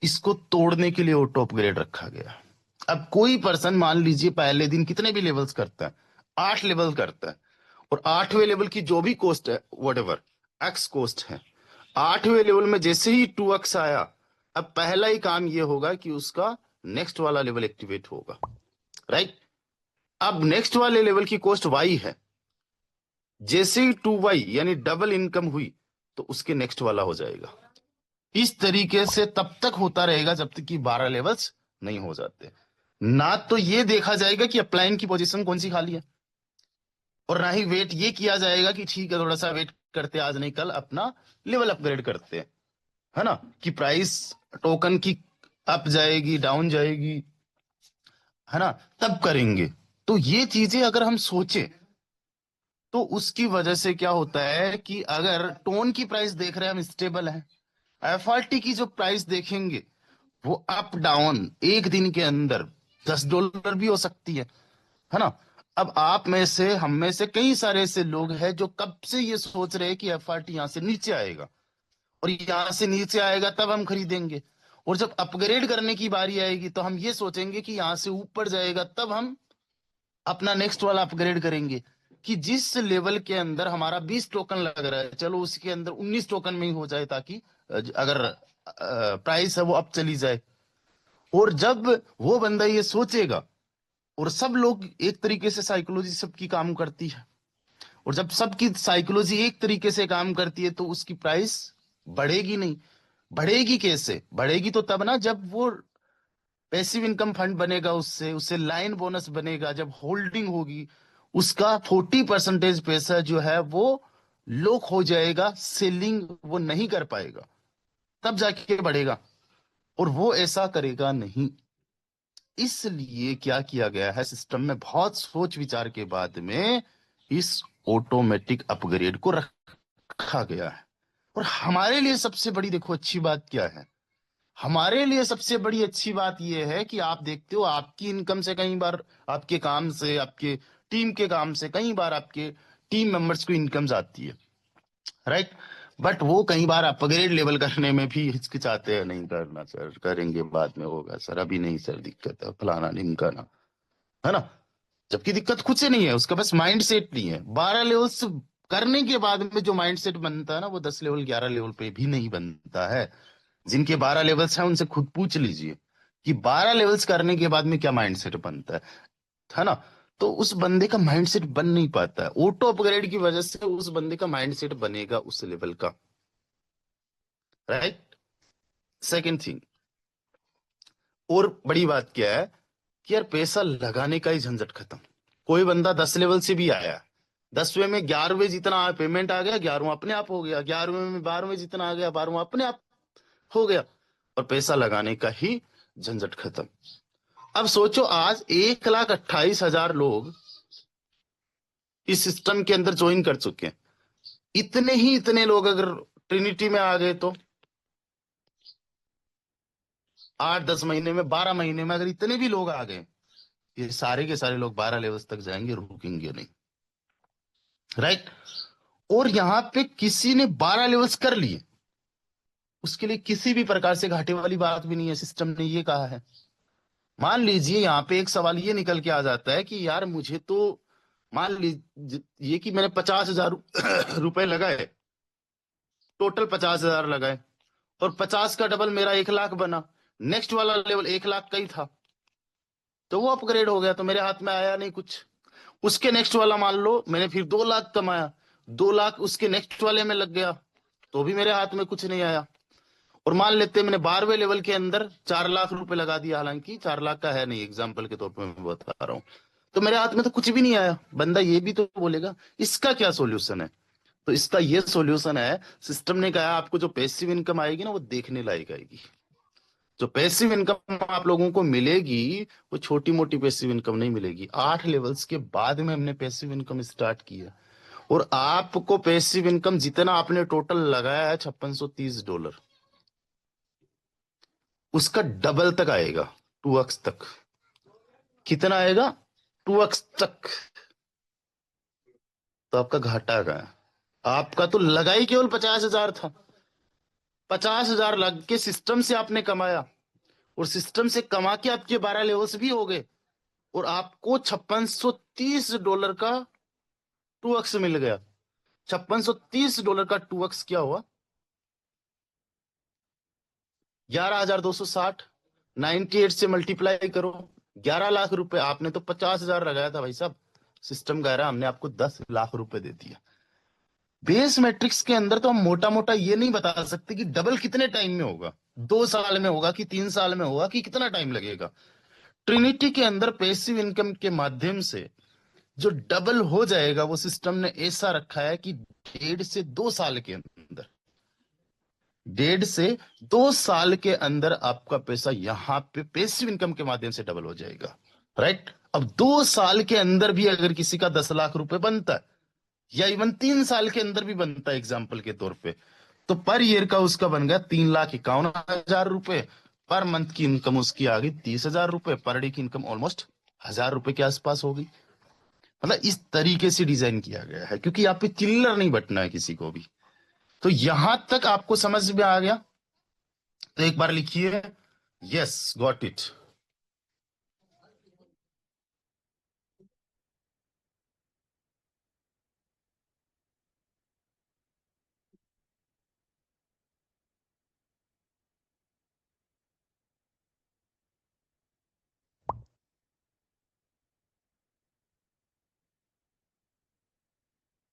इसको तोड़ने के लिए ऑटो अपग्रेड रखा गया। अब कोई पर्सन मान लीजिए पहले दिन कितने भी लेवल्स करता है, 8 लेवल करता है, और 8वें लेवल की जो भी कॉस्ट है वट एवर एक्स कॉस्ट है, 8वें लेवल में जैसे ही 2x आया, अब पहला ही काम ये होगा कि उसका नेक्स्ट वाला लेवल एक्टिवेट होगा, राइट। अब नेक्स्ट वाले लेवल की कॉस्ट वाई है, जैसे ही 2y यानी डबल इनकम हुई तो उसके नेक्स्ट वाला हो जाएगा। इस तरीके से तब तक होता रहेगा जब तक कि 12 लेवल्स नहीं हो जाते। ना तो ये देखा जाएगा कि अपलाइन की पोजीशन कौन सी खाली है, और ना ही वेट ये किया जाएगा कि ठीक है थोड़ा सा वेट करते, आज नहीं कल अपना लेवल अपग्रेड करते हैं, है ना, कि प्राइस टोकन की अप जाएगी डाउन जाएगी, है ना, तब करेंगे। तो ये चीजें अगर हम सोचे तो उसकी वजह से क्या होता है कि अगर टोन की प्राइस देख रहे हैं हम स्टेबल है, एफआरटी की जो प्राइस देखेंगे वो अप डाउन एक दिन के अंदर $10 भी हो सकती है ना। अब आप में से हम में से कई सारे ऐसे लोग हैं जो कब से ये सोच रहे हैं कि एफआरटी यहां से नीचे आएगा, और यहां से नीचे आएगा तब हम खरीदेंगे, और जब अपग्रेड करने की बारी आएगी तो हम ये सोचेंगे कि यहां से ऊपर जाएगा तब हम अपना नेक्स्ट वाला अपग्रेड करेंगे। कि जिस लेवल के अंदर हमारा 20 टोकन लग रहा है चलो उसके अंदर 19 टोकन में ही हो जाए, ताकि अगर प्राइस है वो अप चली जाए। और जब वो बंदा ये सोचेगा, और सब लोग एक तरीके से साइकोलॉजी सबकी काम करती है, और जब सबकी साइकोलॉजी एक तरीके से काम करती है तो उसकी प्राइस बढ़ेगी नहीं। बढ़ेगी कैसे, बढ़ेगी तो तब ना जब वो पैसिव इनकम फंड बनेगा, उससे उससे लाइन बोनस बनेगा, जब होल्डिंग होगी उसका 40% पैसा जो है वो लॉक हो जाएगा, सेलिंग वो नहीं कर पाएगा, तब जाके बढ़ेगा। और वो ऐसा करेगा नहीं। इसलिए क्या किया गया है सिस्टम में बहुत सोच विचार के बाद में इस ऑटोमेटिक अपग्रेड को रखा गया है। और हमारे लिए सबसे बड़ी देखो अच्छी बात क्या है, हमारे लिए सबसे बड़ी अच्छी बात यह है कि आप देखते हो आपकी इनकम से कई बार, आपके काम से, आपके टीम के काम से कई बार आपके टीम मेंबर्स को इनकम्स आती है, राइट। बट वो कई बार अपग्रेड लेवल करने में भी हिचकिचाते हैं, नहीं करना सर, करेंगे बाद में होगा सर, अभी नहीं सर, दिक्कत है फलाना ढिमकाना, है ना। जबकि दिक्कत खुद से नहीं है, उसका बस माइंड सेट नहीं है। 12 लेवल्स करने के बाद में जो माइंड सेट बनता है ना, वो 10 लेवल 11 लेवल पे भी नहीं बनता है। जिनके 12 लेवल्स हैं उनसे खुद पूछ लीजिए कि 12 लेवल्स करने के बाद में क्या माइंड सेट बनता है ना। तो उस बंदे का माइंड सेट बन नहीं पाता है, ऑटो अपग्रेड की वजह से उस बंदे का माइंड सेट बनेगा उस लेवल का, राइट। सेकेंड थिंग, और बड़ी बात क्या है कि यार पैसा लगाने का ही झंझट खत्म। कोई बंदा 10 लेवल से भी आया, 10वें में 11वें जितना पेमेंट आ गया, 11वां अपने आप हो गया, 11वें में 12वें जितना आ गया, 12वां अपने आप हो गया, और पैसा लगाने का ही झंझट खत्म। अब सोचो आज 1,28,000 लोग इस सिस्टम के अंदर ज्वाइन कर चुके हैं। इतने लोग अगर ट्रिनिटी में आ गए तो 8-10 महीने में, 12 महीने में अगर इतने भी लोग आ गए, ये सारे के सारे लोग 12 लेवल्स तक जाएंगे, रुकेंगे नहीं, राइट। और यहां पे किसी ने 12 लेवल्स कर लिए, उसके लिए किसी भी प्रकार से घाटे वाली बात भी नहीं है, सिस्टम ने ये कहा है। मान लीजिए यहां पे एक सवाल ये निकल के आ जाता है कि यार मुझे तो, मान लीजिए ये कि मैंने 50,000 रुपए लगाए, टोटल 50,000 लगाए, और 50 का डबल मेरा 1 लाख बना। नेक्स्ट वाला लेवल 1 लाख का ही था, तो वो अपग्रेड हो गया, तो मेरे हाथ में आया नहीं कुछ। उसके नेक्स्ट वाला मान लो मैंने फिर 2 लाख कमाया, 2 लाख उसके नेक्स्ट वाले में लग गया, तो भी मेरे हाथ में कुछ नहीं आया। और मान लेते हैं मैंने 12वें लेवल के अंदर 4 लाख रुपए लगा दिया, हालांकि 4 लाख का है नहीं, एग्जाम्पल के तौर पर मैं बता रहा हूँ, तो मेरे हाथ में तो कुछ भी नहीं आया। बंदा ये भी तो बोलेगा इसका क्या सॉल्यूशन है। तो इसका ये सॉल्यूशन है, सिस्टम ने कहा आपको जो पैसिव इनकम आएगी ना वो देखने लायक आएगी। जो पैसिव इनकम आप लोगों को मिलेगी वो छोटी मोटी पैसिव इनकम नहीं मिलेगी। 8 लेवल्स के बाद में हमने पैसिव इनकम स्टार्ट किया, और आपको पैसिव इनकम जितना आपने टोटल लगाया है $5630, उसका डबल तक आएगा, 2x तक। कितना आएगा? 2x तक। तो आपका घाटा कहाँ है? आपका तो लगा ही केवल 50,000 था, 50,000 लग के सिस्टम से आपने कमाया, और सिस्टम से कमा के आपके 12 लेवल्स भी हो गए, और आपको $5630 का 2x मिल गया। $5630 का 2x क्या हुआ? 11,260, 98 से मल्टीप्लाई करो, 11 लाख रुपए। आपने तो 50,000 लगाया था भाई साहब, सिस्टम कह रहा है हमने आपको 10 लाख रुपए दे दिया। बेस मैट्रिक्स के अंदर तो हम मोटा मोटा ये नहीं बता सकते कि डबल कितने टाइम में होगा, 2 साल में होगा कि 3 साल में होगा कि कितना टाइम लगेगा। ट्रिनिटी के अंदर पैसिव इनकम के माध्यम से जो डबल हो जाएगा, वो सिस्टम ने ऐसा रखा है कि 1.5 से 2 साल के अंदर, 1.5 से 2 साल के अंदर आपका पैसा यहां पे पैसिव इनकम के माध्यम से डबल हो जाएगा, राइट। अब 2 साल के अंदर भी अगर किसी का 10 लाख रुपए बनता है, या इवन 3 साल के अंदर भी बनता है एग्जाम्पल के तौर पे, तो पर ईयर का उसका बन गया 3,51,000 रुपए। पर मंथ की इनकम उसकी आ गई 30,000 रुपए, पर डे की इनकम ऑलमोस्ट 1,000 रुपए के आसपास हो गई। मतलब इस तरीके से डिजाइन किया गया है, क्योंकि यहाँ पे चिल्लर नहीं बटना है किसी को भी। तो यहां तक आपको समझ में आ गया? तो एक बार लिखिए, यस गॉट इट।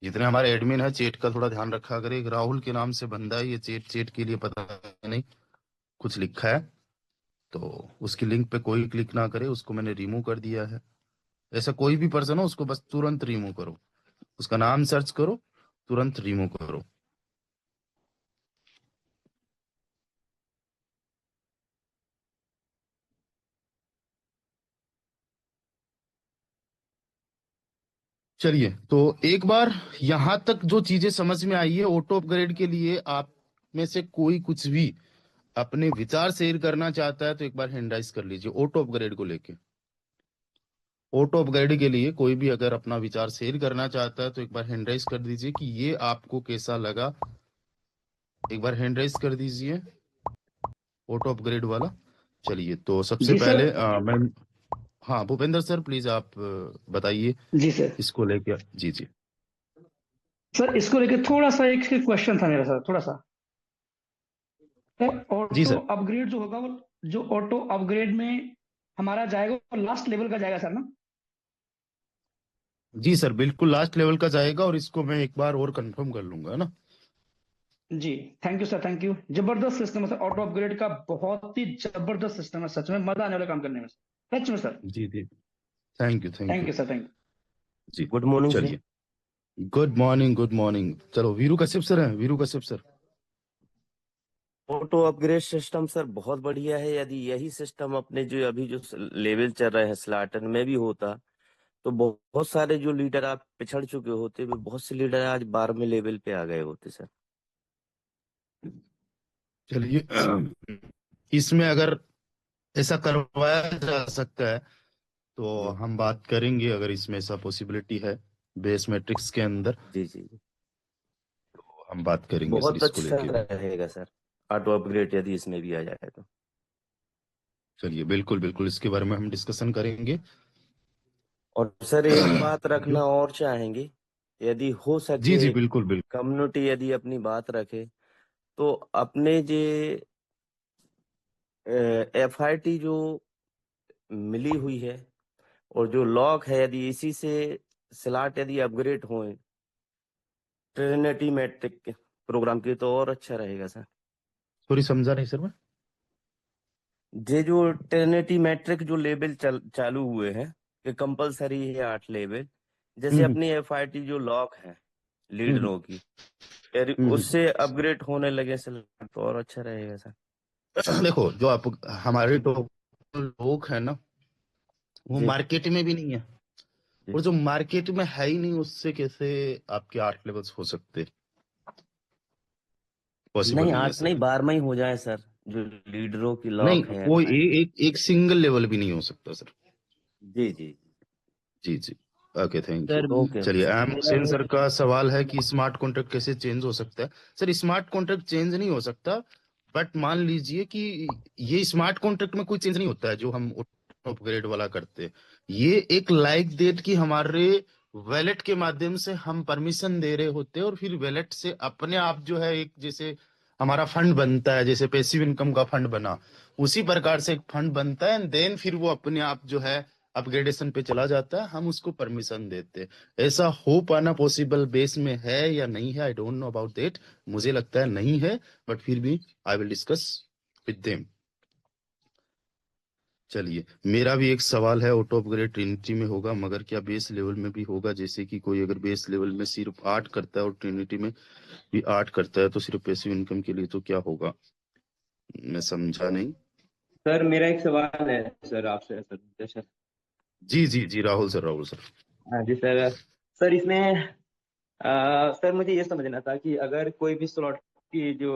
जितने हमारे एडमिन है, चेट का थोड़ा ध्यान रखा करें। एक राहुल के नाम से बंदा है, ये चेट चेट के लिए पता नहीं कुछ लिखा है, तो उसकी लिंक पे कोई क्लिक ना करे, उसको मैंने रिमूव कर दिया है। ऐसा कोई भी पर्सन हो उसको बस तुरंत रिमूव करो, उसका नाम सर्च करो, तुरंत रिमूव करो। चलिए, तो एक बार यहां तक जो चीजें समझ में आई है, ऑटो अपग्रेड के लिए आप में से कोई कुछ भी अपने विचार शेयर करना चाहता है तो एक बार हैंड राइज कर लीजिए ऑटो अपग्रेड को लेके। ऑटो अपग्रेड के लिए कोई भी अगर अपना विचार शेयर करना चाहता है तो एक बार हैंड राइज कर दीजिए कि ये आपको कैसा लगा। एक बार हैंड राइज कर दीजिए ऑटो अपग्रेड वाला। चलिए, तो सबसे जी सर। पहले मैं, हाँ भूपेंद्र सर प्लीज आप बताइए जी सर। इसको लेके। जी जी। सर इसको लेके थोड़ा सा एक क्वेश्चन था मेरा सर, थोड़ा सा। सर जी ऑटो सर। अपग्रेड जो होगा वो, जो ऑटो अपग्रेड में हमारा जाएगा वो लास्ट लेवल का जाएगा सर ना? जी सर, बिल्कुल लास्ट लेवल का जाएगा और इसको मैं एक बार और कंफर्म कर लूंगा, है ना। जी। Thank you sir, thank you. जबरदस्त सिस्टम है सर ऑटो अपग्रेड का, बहुत ही जबरदस्त सिस्टम है, सच में मजा आने वाला काम करने में, सच में सर। जी जी। Thank you, thank thank you. You sir, thank जी। Good morning sir. चलिए, गुड मॉर्निंग, गुड मॉर्निंग। चलो, वीरू कश्यप सर हैं, Veeru Kashyap sir. Auto upgrade system sir बहुत बढ़िया है। यदि यही सिस्टम अपने जो अभी जो लेवल चल रहे हैं स्लाटन में भी होता तो बहुत सारे जो लीडर आप पिछड़ चुके होते, वे बहुत से लीडर आज 12वें लेवल पे आ गए होते सर। चलिए, इसमें अगर ऐसा करवाया जा सकता है तो जी हम बात करेंगे, अगर इसमें ऐसा पॉसिबिलिटी है बेस मैट्रिक्स के अंदर, जी जी। तो हम बात करेंगे सर बहुत इसको अच्छा लेके भी। रहेगा सर ऑटो अपग्रेड यदि इसमें भी आ जाए तो। चलिए, बिल्कुल बिल्कुल इसके बारे में हम डिस्कशन करेंगे। और सर एक बात जो, रखना और चाहेंगे, यदि हो जी सके जी, बिल्कुल बिल्कुल। कम्युनिटी यदि अपनी बात रखे तो अपने जे एफआईटी जो मिली हुई है और जो लॉक है, यदि इसी से स्लॉट यदि अपग्रेड हो ट्रिनिटी मैट्रिक के प्रोग्राम की तो और अच्छा रहेगा सर। सॉरी, समझा नहीं सर मैं। ये जो ट्रिनिटी मैट्रिक जो लेवल चालू हुए हैं, ये कंपलसरी है 8 लेवल। जैसे हम्म अपनी एफआईटी जो लॉक है हम्म लीडरों की, यदि हम्म उससे अपग्रेड होने लगे सर तो और अच्छा रहेगा सर। देखो, जो आप हमारे तो लोग है ना, वो जी मार्केट में भी नहीं है, जी। और जो मार्केट में है ही नहीं उससे कैसे आपके 8 लेवल्स हो सकते? पॉसिबल नहीं नहीं है 8 सर। नहीं 12 ही हो जाए सर, जो लीडरों की नहीं, लॉक है वो एफआईटी। एक सिंगल लेवल भी नहीं हो सकता सर। जी जी जी जी। Okay, thank you. Sir okay चलिए, एम मेरा हुसैन ये सर का सवाल है कि स्मार्ट कॉन्ट्रैक्ट कैसे चेंज हो सकता है। सर, स्मार्ट कॉन्ट्रैक्ट चेंज नहीं हो सकता, बट मान लीजिए कि ये स्मार्ट कॉन्ट्रैक्ट में कोई चेंज नहीं होता है जो हम अपग्रेड वाला करते हैं। ये एक लाइक डेट की हमारे वैलेट के माध्यम से हम परमिशन दे रहे होते हैं, और फिर वैलेट से अपने आप जो है, एक जैसे हमारा फंड बनता है, जैसे पैसिव इनकम का फंड बना, उसी प्रकार से एक फंड बनता है, एंड देन फिर वो अपने आप जो है अपग्रेडेशन पे चला जाता है, हम उसको परमिशन देते हैं। ऐसा हो पाना पॉसिबल बेस में है या नहीं है, I don't know about that. मुझे लगता है नहीं है, बट फिर भी I will discuss with them. चलिए, मेरा भी एक सवाल है, ऑटो अपग्रेड ट्रिनिटी में होगा मगर क्या बेस लेवल में भी होगा? जैसे कि कोई अगर बेस लेवल में सिर्फ 8 करता है और ट्रिनिटी में भी 8 करता है तो सिर्फ पैसिव इनकम के लिए तो क्या होगा? मैं समझा नहीं। सर मेरा एक सवाल है सर आपसे सर, जैसे। जी जी जी, राहुल सर, राहुल सर। हाँ जी सर। सर इसमें सर मुझे ये समझना था कि अगर कोई भी स्लॉट की जो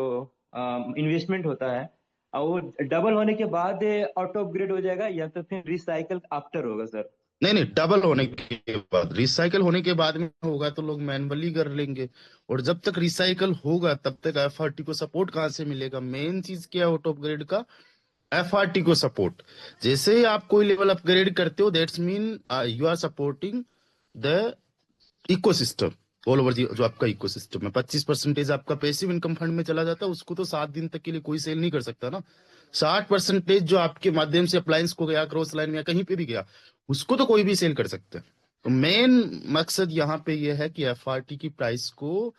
इन्वेस्टमेंट होता है वो डबल होने के बाद ऑटो अपग्रेड हो जाएगा या तो फिर रिसाइकल आफ्टर होगा सर? नहीं नहीं, डबल होने के बाद, रिसाइकल होने के बाद में होगा तो लोग मैनुअली कर लेंगे, और जब तक रिसाइकल होगा तब तक एफआरटी को सपोर्ट कहाँ से मिलेगा? मेन चीज क्या है ऑटो अपग्रेड का? एफआरटी को सपोर्ट। जैसे ही आप कोई लेवल अपग्रेड करते हो, that's mean you are supporting the ecosystem all over, जो आपका इकोसिस्टम है। 25% आपका पैसिव इनकम फंड में चला जाता है, उसको तो 7 दिन तक के लिए कोई सेल नहीं कर सकता ना। 60% जो आपके माध्यम से अप्लायंस को गया, क्रॉस लाइन या कहीं पे भी गया, उसको तो कोई भी सेल कर सकता है। तो मेन मकसद यहाँ पे ये है कि एफआरटी की प्राइस को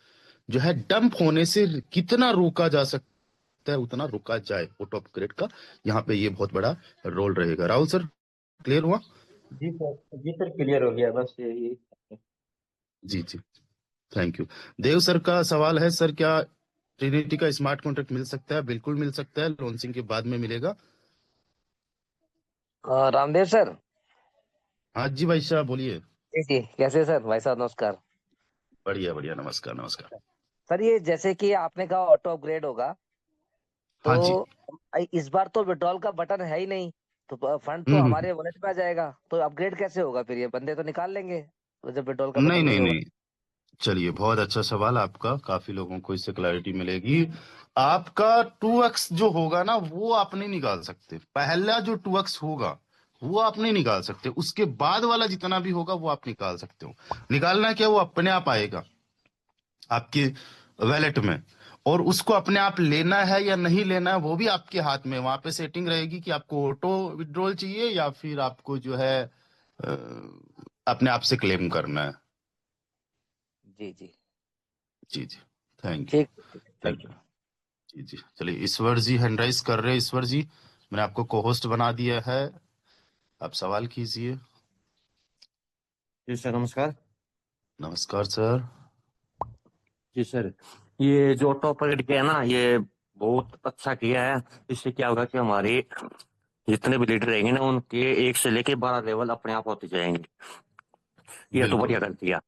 जो है डंप होने से कितना रोका जा सकता है, उतना रोका जाए ऑटो अपग्रेड का। यहाँ पे ये बहुत बड़ा रोल रहेगा। राहुल सर, क्लियर हुआ? जी सर, जी सर क्लियर हो गया, बस यही। जी जी, थैंक यू। देव सर का सवाल है, सर क्या ट्रिनिटी का स्मार्ट कॉन्ट्रैक्ट मिल सकता है? बिल्कुल मिल सकता है, लॉन्चिंग के बाद में मिलेगा। रामदेव सर, हाँ जी भाई साहब, बोलिए। जी कैसे सर? भाई साहब नमस्कार। बढ़िया बढ़िया, नमस्कार नमस्कार। सर ये जैसे कि आपने कहा ऑटो अपग्रेड होगा, हाँ जी। तो इस बार तो विड्रॉल का बटन है ही नहीं, तो फंड तो हम्म। हमारे वॉलेट में आ जाएगा, तो अपग्रेड कैसे होगा? फिर ये बंदे तो निकाल लेंगे तो जब विड्रॉल का नहीं बटन नहीं नहीं होगा। नहीं, चलिए बहुत अच्छा सवाल आपका, काफी लोगों को इससे क्लैरिटी मिलेगी। आपका 2x जो होगा ना वो आप नहीं निकाल सकते। पहला जो 2x होगा वो आप नहीं निकाल सकते, उसके बाद वाला जितना भी होगा वो आप निकाल सकते हो। निकालना क्या, वो अपने आप आएगा आपके वैलेट में, और उसको अपने आप लेना है या नहीं लेना है वो भी आपके हाथ में। वहां पे सेटिंग रहेगी कि आपको ऑटो विड्रॉल चाहिए या फिर आपको जो है अपने आप से क्लेम करना है। जी जी। जी जी। Thank you. ठीक। थैंक चलिए। यू। जी जी, चलिए ईश्वर जी हैंड राइज कर रहे हैं। ईश्वर जी, मैंने आपको को होस्ट बना दिया है, आप सवाल कीजिए। जी सर नमस्कार। नमस्कार सर। जी सर, ये जो ऑटो अपग्रेड किया है ना, ये बहुत अच्छा किया है। इससे क्या होगा कि हमारे जितने भी लीडर रहेंगे ना, उनके 1 से लेके 12 लेवल अपने आप होते जाएंगे। ये तो बिल्कुल। बढ़िया कर दिया।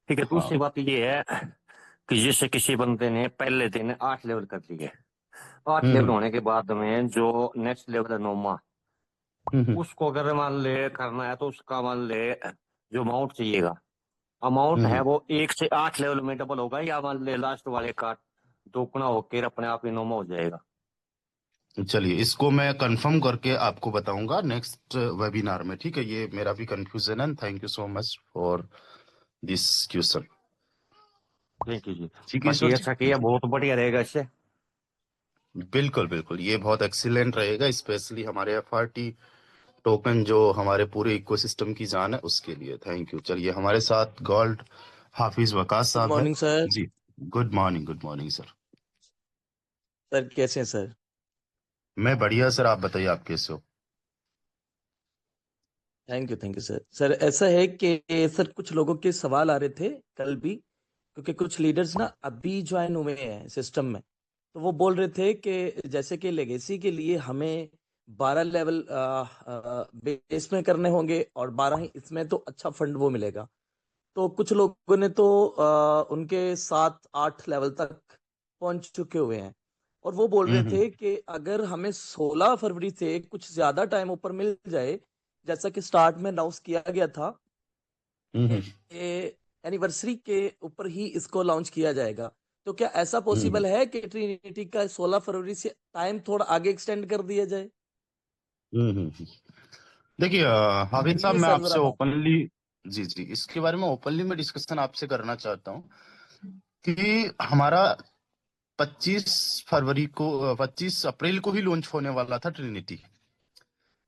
ठीक है, हाँ। दूसरी बात ये है कि जैसे किसी बंदे ने पहले दिन 8 लेवल कर लिए, 8 लेवल हम्म होने के बाद में जो नेक्स्ट लेवल है 9वां, हम्म उसको अगर मान ले करना है तो उसका मान ले जो अमाउंट चाहिएगा, अमाउंट है हम्म। वो 1 से 8 लेवल में डबल होगा, या मान ले लास्ट वाले का दोगुना होकर अपने आप ही 9वां हो जाएगा। चलिए इसको मैं कंफर्म करके आपको बताऊंगा नेक्स्ट वेबिनार में, ठीक है? ये मेरा भी कंफ्यूजन है। Thank you so much for this question. Thank you जी। ठीक है ईश्वर बाकी जी। ऐसा किया बहुत बढ़िया रहेगा इससे। बिल्कुल बिल्कुल, ये बहुत एक्सीलेंट रहेगा, स्पेशली हमारे एफआरटी टोकन जो हमारे पूरे इकोसिस्टम की जान है उसके लिए। Thank you. चलिए हमारे साथ गॉल्ड हाफिज वकास गुड साहब है। Morning sir. जी। Good morning, good morning sir. Sir कैसे हैं सर? मैं बढ़िया सर, आप बताइए आप कैसे हो? Thank you sir. सर ऐसा है कि सर कुछ लोगों के सवाल आ रहे थे कल भी, क्योंकि कुछ लीडर्स ना अभी ज्वाइन हुए हैं सिस्टम में, तो वो बोल रहे थे कि जैसे कि लेगेसी के लिए हमें 12 लेवल बेस में करने होंगे और 12 ही इसमें, तो अच्छा फंड वो मिलेगा। तो कुछ लोगों ने तो उनके 7-8 लेवल तक पहुंच चुके हुए हैं, और वो बोल रहे हम्म थे कि अगर हमें 16 फरवरी से कुछ ज्यादा टाइम ऊपर मिल जाए, जैसा कि स्टार्ट में अनाउंस किया गया था हम्म कि एनिवर्सरी के ऊपर ही इसको लॉन्च किया जाएगा, तो क्या ऐसा हम्म पॉसिबल है कि ट्रिनिटी का 16 फरवरी से टाइम थोड़ा आगे एक्सटेंड कर दिया जाए? हम्म। देखिए हाफिज साहब, ये मैं सर आपसे मेरा बात। ओपनली, जी जी, इसके बारे में ओपनली मैं डिस्कशन आपसे करना चाहता हूँ कि हमारा 25 अप्रैल को ही लॉन्च होने वाला था ट्रिनिटी।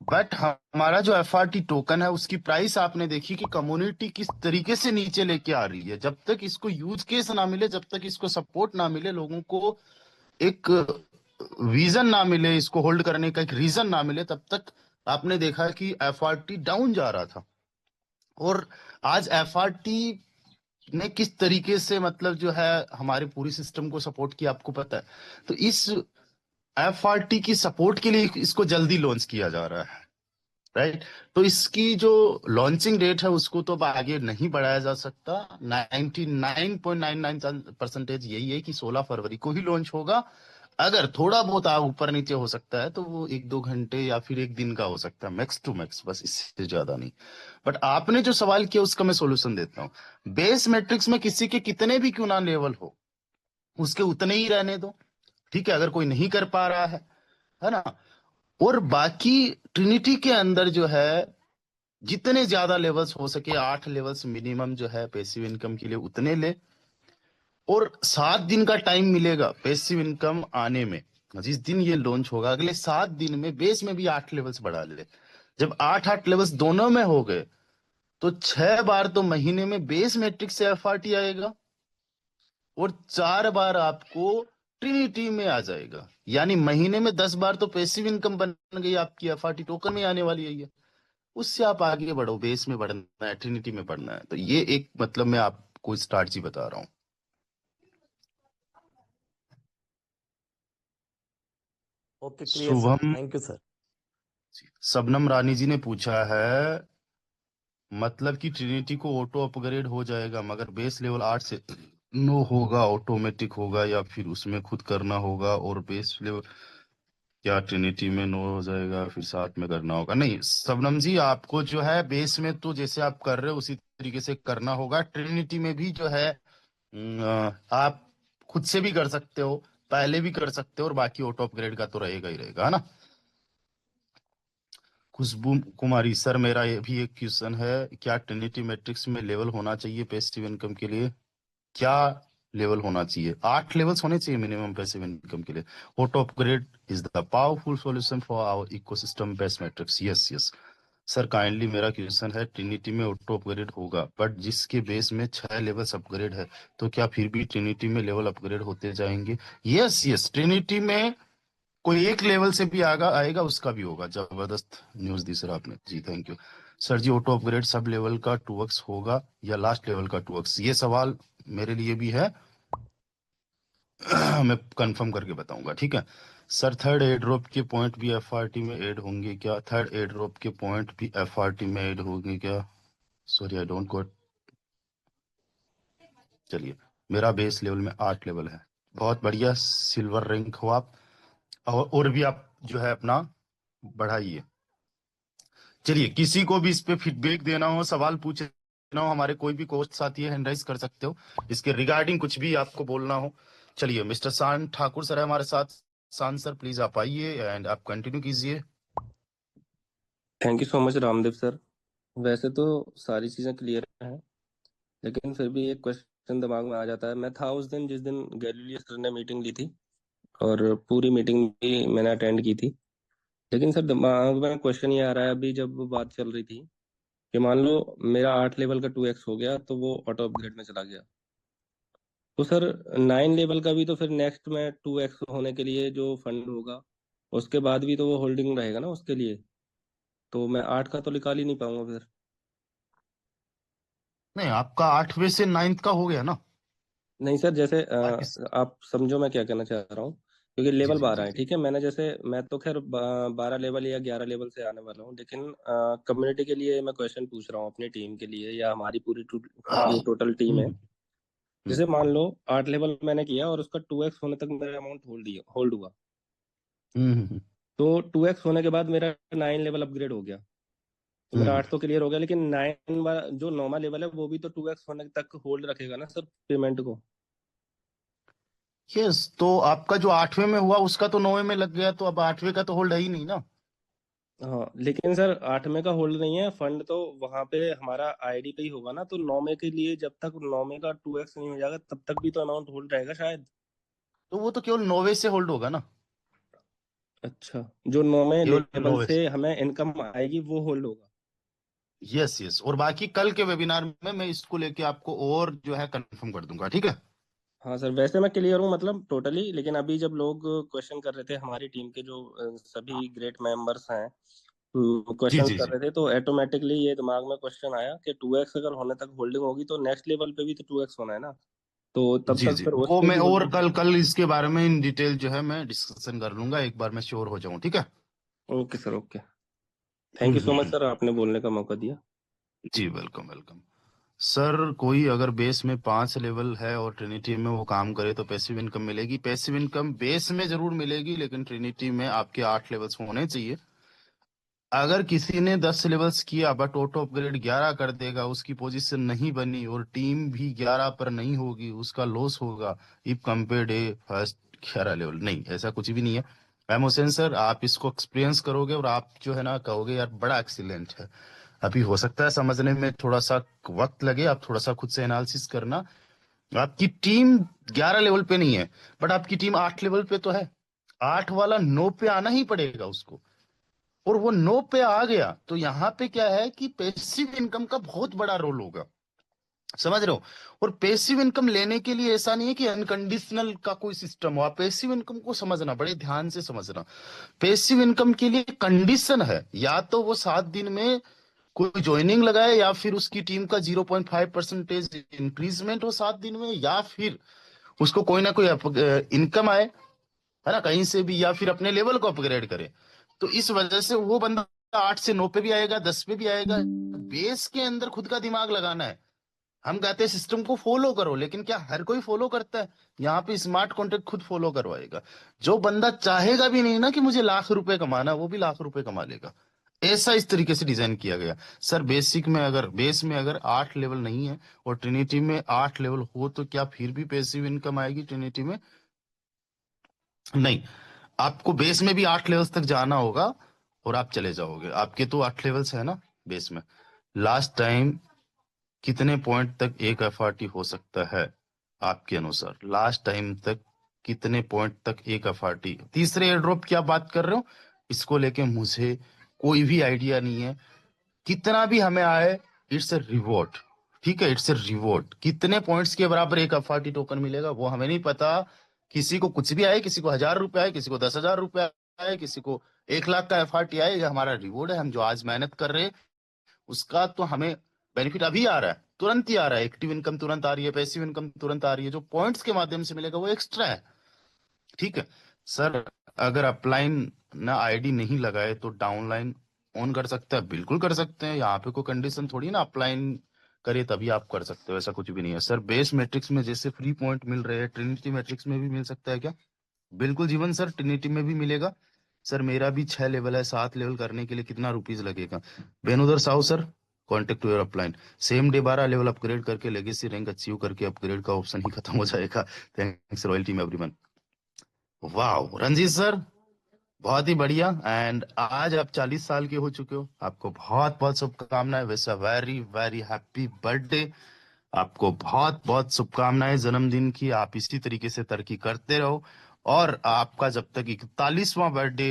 बट हमारा जो एफआरटी टोकन है उसकी प्राइस आपने देखी कि कम्युनिटी किस तरीके से नीचे लेके आ रही है। जब तक इसको यूज केस ना मिले, जब तक इसको सपोर्ट ना मिले, लोगों को एक विजन ना मिले, इसको होल्ड करने का एक रीजन ना मिले, तब तक आपने देखा कि एफआरटी डाउन जा रहा था। और आज एफआरटी ने किस तरीके से मतलब जो है हमारे पूरी सिस्टम को सपोर्ट किया आपको पता है। तो इस एफआरटी की सपोर्ट के लिए इसको जल्दी लॉन्च किया जा रहा है, राइट? तो इसकी जो लॉन्चिंग डेट है उसको तो अब आगे नहीं बढ़ाया जा सकता। 99.99% यही है कि 16 फरवरी को ही लॉन्च होगा। अगर थोड़ा बहुत ऊपर नीचे हो सकता है तो वो 1-2 घंटे या फिर एक दिन का हो सकता है, मैक्स टू मैक्स, बस इससे ज्यादा नहीं। बट आपने जो सवाल किया उसका मैं सोल्यूशन देता हूँ। बेस मैट्रिक्स में किसी के कितने भी क्यों ना लेवल हो, उसके उतने ही रहने दो, ठीक है? अगर कोई नहीं कर पा रहा है ना? और बाकी ट्रिनिटी के अंदर जो है जितने ज्यादा लेवल्स हो सके, 8 लेवल्स मिनिमम जो है पैसिव इनकम के लिए, उतने ले। और 7 दिन का टाइम मिलेगा पैसिव इनकम आने में। जिस दिन ये लॉन्च होगा अगले 7 दिन में बेस में भी 8 लेवल्स बढ़ा ले। जब 8-8 लेवल्स दोनों में हो गए तो 6 बार तो महीने में बेस मैट्रिक्स से एफआरटी आएगा, और 4 बार आपको ट्रिनिटी में आ जाएगा। यानी महीने में 10 बार तो पैसिव इनकम बन गई आपकी, एफआरटी टोकन में आने वाली है ये। उससे आप आगे बढ़ो, बेस में बढ़ना है, ट्रिनिटी में बढ़ना है। तो ये एक मतलब मैं आपको स्ट्रैटेजी बता रहा हूँ। Okay clear sir, Shubham, thank you sir. Shabnam Rani ji ने पूछा है मतलब कि ट्रिनिटी को ऑटो अपग्रेड हो जाएगा, मगर बेस लेवल 8 से 9 होगा, ऑटोमेटिक होगा या फिर उसमें खुद करना होगा? और बेस लेवल क्या ट्रिनिटी में 9 हो जाएगा फिर साथ में करना होगा? नहीं शबनम जी, आपको जो है बेस में तो जैसे आप कर रहे हो उसी तरीके से करना होगा। ट्रिनिटी में भी जो है आप खुद से भी कर सकते हो, पहले भी कर सकते हो, और बाकी ऑटो अपग्रेड का तो रहेगा ही रहेगा, है ना। खुशबू कुमारी, सर मेरा ये भी एक क्वेश्चन है, क्या ट्रिनिटी मैट्रिक्स में लेवल होना चाहिए पैसिव इनकम के लिए? क्या लेवल होना चाहिए? 8 लेवल्स होने चाहिए मिनिमम पैसिव इनकम के लिए। Auto upgrade is the powerful solution for our ecosystem based matrix. Yes yes sir, kindly मेरा क्वेश्चन है, ट्रिनिटी में ऑटो अपग्रेड होगा बट जिसके बेस में 6 लेवल्स अपग्रेड है, तो क्या फिर भी ट्रिनिटी में लेवल अपग्रेड होते जाएंगे? यस यस, ट्रिनिटी में कोई एक लेवल से भी आएगा आएगा उसका भी होगा। जबरदस्त न्यूज दी सर आपने जी, थैंक यू। सर जी, ऑटो अपग्रेड सब लेवल का 2x होगा या लास्ट लेवल का 2x? ये सवाल मेरे लिए भी है, मैं कंफर्म करके बताऊंगा, ठीक है। सर थर्ड एयर ड्रॉप के पॉइंट भी एफआरटी में ऐड होंगे क्या? थर्ड एयर ड्रॉप के पॉइंट भी एफआरटी में ऐड होंगे क्या? Sorry I don't got. चलिए, मेरा बेस लेवल में 8 लेवल है, बहुत बढ़िया, सिल्वर रैंक हो आप, और भी आप जो है अपना बढ़ाइए। चलिए, किसी को भी इस पे फीडबैक देना हो, सवाल पूछना हो, हमारे कोई भी कोच साथी है, हैंड राइज कर सकते हो, इसके रिगार्डिंग कुछ भी आपको बोलना हो। चलिए, मिस्टर शान ठाकुर सर है हमारे साथ। शान सर प्लीज आप आइए एंड आप कंटिन्यू कीजिए। Thank you so much Ramdev sir. वैसे तो सारी चीज़ें क्लियर हैं, लेकिन फिर भी एक क्वेश्चन दिमाग में आ जाता है। मैं था उस दिन जिस दिन गैलीलियो सर ने मीटिंग ली थी, और पूरी मीटिंग भी मैंने अटेंड की थी। लेकिन सर दिमाग में क्वेश्चन ये आ रहा है, अभी जब बात चल रही थी कि मान लो मेरा 8 लेवल का 2x हो गया, तो वो ऑटो अपग्रेड में चला गया, तो सर 9 लेवल का भी तो फिर नेक्स्ट में 2x होने के लिए जो फंड होगा, उसके बाद भी तो वो होल्डिंग रहेगा ना उसके लिए, तो मैं 8 का तो निकाल ही नहीं पाऊंगा फिर। नहीं, आपका 8वें से 9th का हो गया ना। नहीं सर, जैसे बाकी आप समझो मैं क्या कहना चाह रहा हूँ, क्योंकि जी लेवल जी 12 जी है, जी। ठीक है। मैंने जैसे मैं तो खैर 12 लेवल या 11 लेवल से आने वाला हूँ, लेकिन कम्युनिटी के लिए मैं क्वेश्चन पूछ रहा हूँ, अपनी टीम के लिए या हमारी पूरी जो टोटल टीम है। हम्म, हम्म, जैसे मान लो 8 लेवल मैंने किया और उसका 2x होने तक मेरा अमाउंट होल्ड हुआ, हम्म, तो 2x होने के बाद मेरा 9 लेवल अपग्रेड हो गया, तो मेरा हम्म। 8 तो क्लियर हो गया, लेकिन 9 वाला जो नॉर्मल लेवल है वो भी तो 2x होने तक होल्ड रखेगा ना सर पेमेंट को। यस, तो आपका जो 8वें में हुआ उसका तो 9वें में लग गया, तो अब 8वें का तो होल्ड है ही नहीं ना। हाँ, लेकिन सर 8 में का होल्ड नहीं है, फंड तो वहां पे हमारा आईडी पे ही होगा ना, तो 9 में के लिए जब तक 9 में का 2x नहीं हो जाएगा तब तक भी तो अमाउंट होल्ड रहेगा शायद। तो वो तो केवल 9वें से होल्ड होगा ना, अच्छा, जो 9 केवल लेवल 9वें से। से हमें इनकम आएगी वो होल्ड होगा। यस यस, और बाकी कल के वेबिनार में मैं इसको लेके आपको और जो है कंफर्म कर दूंगा, ठीक है। हाँ सर, वैसे मैं क्लियर हूँ मतलब टोटली, लेकिन अभी जब लोग क्वेश्चन कर रहे थे, हमारी टीम के जो सभी ग्रेट मेंबर्स हैं जी क्वेश्चन जी कर जी रहे थे, तो ऑटोमेटिकली ये दिमाग में क्वेश्चन आया कि 2x अगर होने तक होल्डिंग होगी तो नेक्स्ट लेवल पे भी तो 2x होना है ना, तो तब जी तक जी, फिर उस वो पे मैं भी और होल्डिंग। कल कल इसके बारे में इन डिटेल जो है मैं डिस्कशन कर लूंगा, एक बार मैं श्योर हो जाऊं, ठीक है। Okay sir, okay. Thank you so much hmm. Sir, आपने बोलने का मौका दिया। जी वेलकम वेलकम। सर कोई अगर बेस में 5 लेवल है और ट्रिनिटी में वो काम करे तो पैसिव इनकम मिलेगी? पैसिव इनकम बेस में जरूर मिलेगी, लेकिन ट्रिनिटी में आपके 8 लेवल्स होने चाहिए। अगर किसी ने 10 लेवल्स किया बट ऑटो अपग्रेड 11 कर देगा, उसकी पोजीशन नहीं बनी और टीम भी 11 पर नहीं होगी, उसका लॉस होगा if compared A first 11 level. नहीं, ऐसा कुछ भी नहीं है। एम हुसैन सर, आप इसको एक्सपीरियंस करोगे और आप जो है ना कहोगे यार बड़ा एक्सीलेंट है। अभी हो सकता है समझने में थोड़ा सा वक्त लगे, आप थोड़ा सा खुद से एनालिसिस करना। आपकी टीम 11 लेवल पे नहीं है, बट आपकी टीम 8 लेवल पे तो है। 8 वाला 9 पे आना ही पड़ेगा उसको, और वो 9 पे आ गया तो यहाँ पे क्या है कि पैसिव इनकम का बहुत बड़ा रोल होगा, समझ रहे हो। और पैसिव इनकम लेने के लिए ऐसा नहीं है कि अनकंडीशनल का कोई सिस्टम हो, आप पैसिव इनकम को समझना, बड़े ध्यान से समझना। पैसिव इनकम के लिए कंडीशन है, या तो वो 7 दिन में कोई ज्वाइनिंग लगाए, या फिर उसकी टीम का 0.5% इंक्रीजमेंट हो 7 दिन में, या फिर उसको कोई ना कोई इनकम आए, है ना, कहीं से भी, या फिर अपने लेवल को अपग्रेड करे। तो इस वजह से वो बंदा 8 से 9 पे भी आएगा, 10 पे भी आएगा। बेस के अंदर खुद का दिमाग लगाना है। हम कहते हैं सिस्टम को फॉलो करो, लेकिन क्या हर कोई फॉलो करता है? यहाँ पे स्मार्ट कॉन्ट्रैक्ट खुद फॉलो करवाएगा। जो बंदा चाहेगा भी नहीं ना कि मुझे लाख रुपए कमाना, वो भी लाख रुपए कमा लेगा। ऐसा इस तरीके से डिजाइन किया गया। सर बेस में अगर 8 लेवल नहीं है और ट्रिनिटी में 8 लेवल हो, तो क्या फिर भी पैसिव इनकम आएगी ट्रिनिटी में? नहीं, आपको बेस में भी 8 लेवल्स तक जाना होगा और आप चले जाओगे। आपके तो 8 लेवल्स है ना बेस में। लास्ट टाइम कितने पॉइंट तक एक एफआरटी हो सकता है आपके अनुसार? लास्ट टाइम तक कितने पॉइंट तक एक एफआरटी? तीसरे एयर ड्रॉप की आप बात कर रहे हो, इसको लेके मुझे कोई भी आइडिया नहीं है। कितना भी हमें आए, इट्स ए रिवॉर्ड। ठीक है, इट्स ए रिवॉर्ड। कितने पॉइंट्स के बराबर एक एफआरटी टोकन मिलेगा वो हमें नहीं पता। किसी को कुछ भी आए, किसी को 1000 रुपए आए, किसी को 10,000 रुपए आए, किसी को 1 लाख का एफआरटी आए, ये हमारा रिवॉर्ड है। हम जो आज मेहनत कर रहे हैं उसका तो हमें बेनिफिट अभी आ रहा है, तुरंत ही आ रहा है। एक्टिव इनकम तुरंत आ रही है, पैसिव इनकम तुरंत आ रही है। जो पॉइंट्स के माध्यम से मिलेगा वो एक्स्ट्रा है। ठीक है सर, अगर अपलाइन ना आईडी नहीं लगाए तो डाउनलाइन ऑन कर सकता है? बिल्कुल कर सकते हैं। यहाँ पे कोई कंडीशन थोड़ी ना अपलाइन करे तभी आप कर सकते हो, ऐसा कुछ भी नहीं है। सर बेस मैट्रिक्स में जैसे फ्री पॉइंट मिल रहे हैं, ट्रिनिटी मैट्रिक्स में भी मिल सकता है क्या? बिल्कुल जीवन सर, ट्रिनिटी में भी मिलेगा। सर मेरा भी 6 लेवल है, 7 लेवल करने के लिए कितना रुपीज लगेगा? Benudhar Sahu sir, contact to your upline. Same day 12 level upgrade करके लेगेसी रैंक अचीव करके अपग्रेड का ऑप्शन ही खत्म हो जाएगा। Thanks royal team everyone. वाह रंजीत सर, बहुत ही बढ़िया। एंड आज आप 40 साल के हो चुके हो, आपको बहुत बहुत शुभकामनाएं। वैसा वेरी वेरी हैप्पी बर्थडे। आपको बहुत बहुत शुभकामनाएं जन्मदिन की। आप इसी तरीके से तरक्की करते रहो। और आपका जब तक 41वां बर्थडे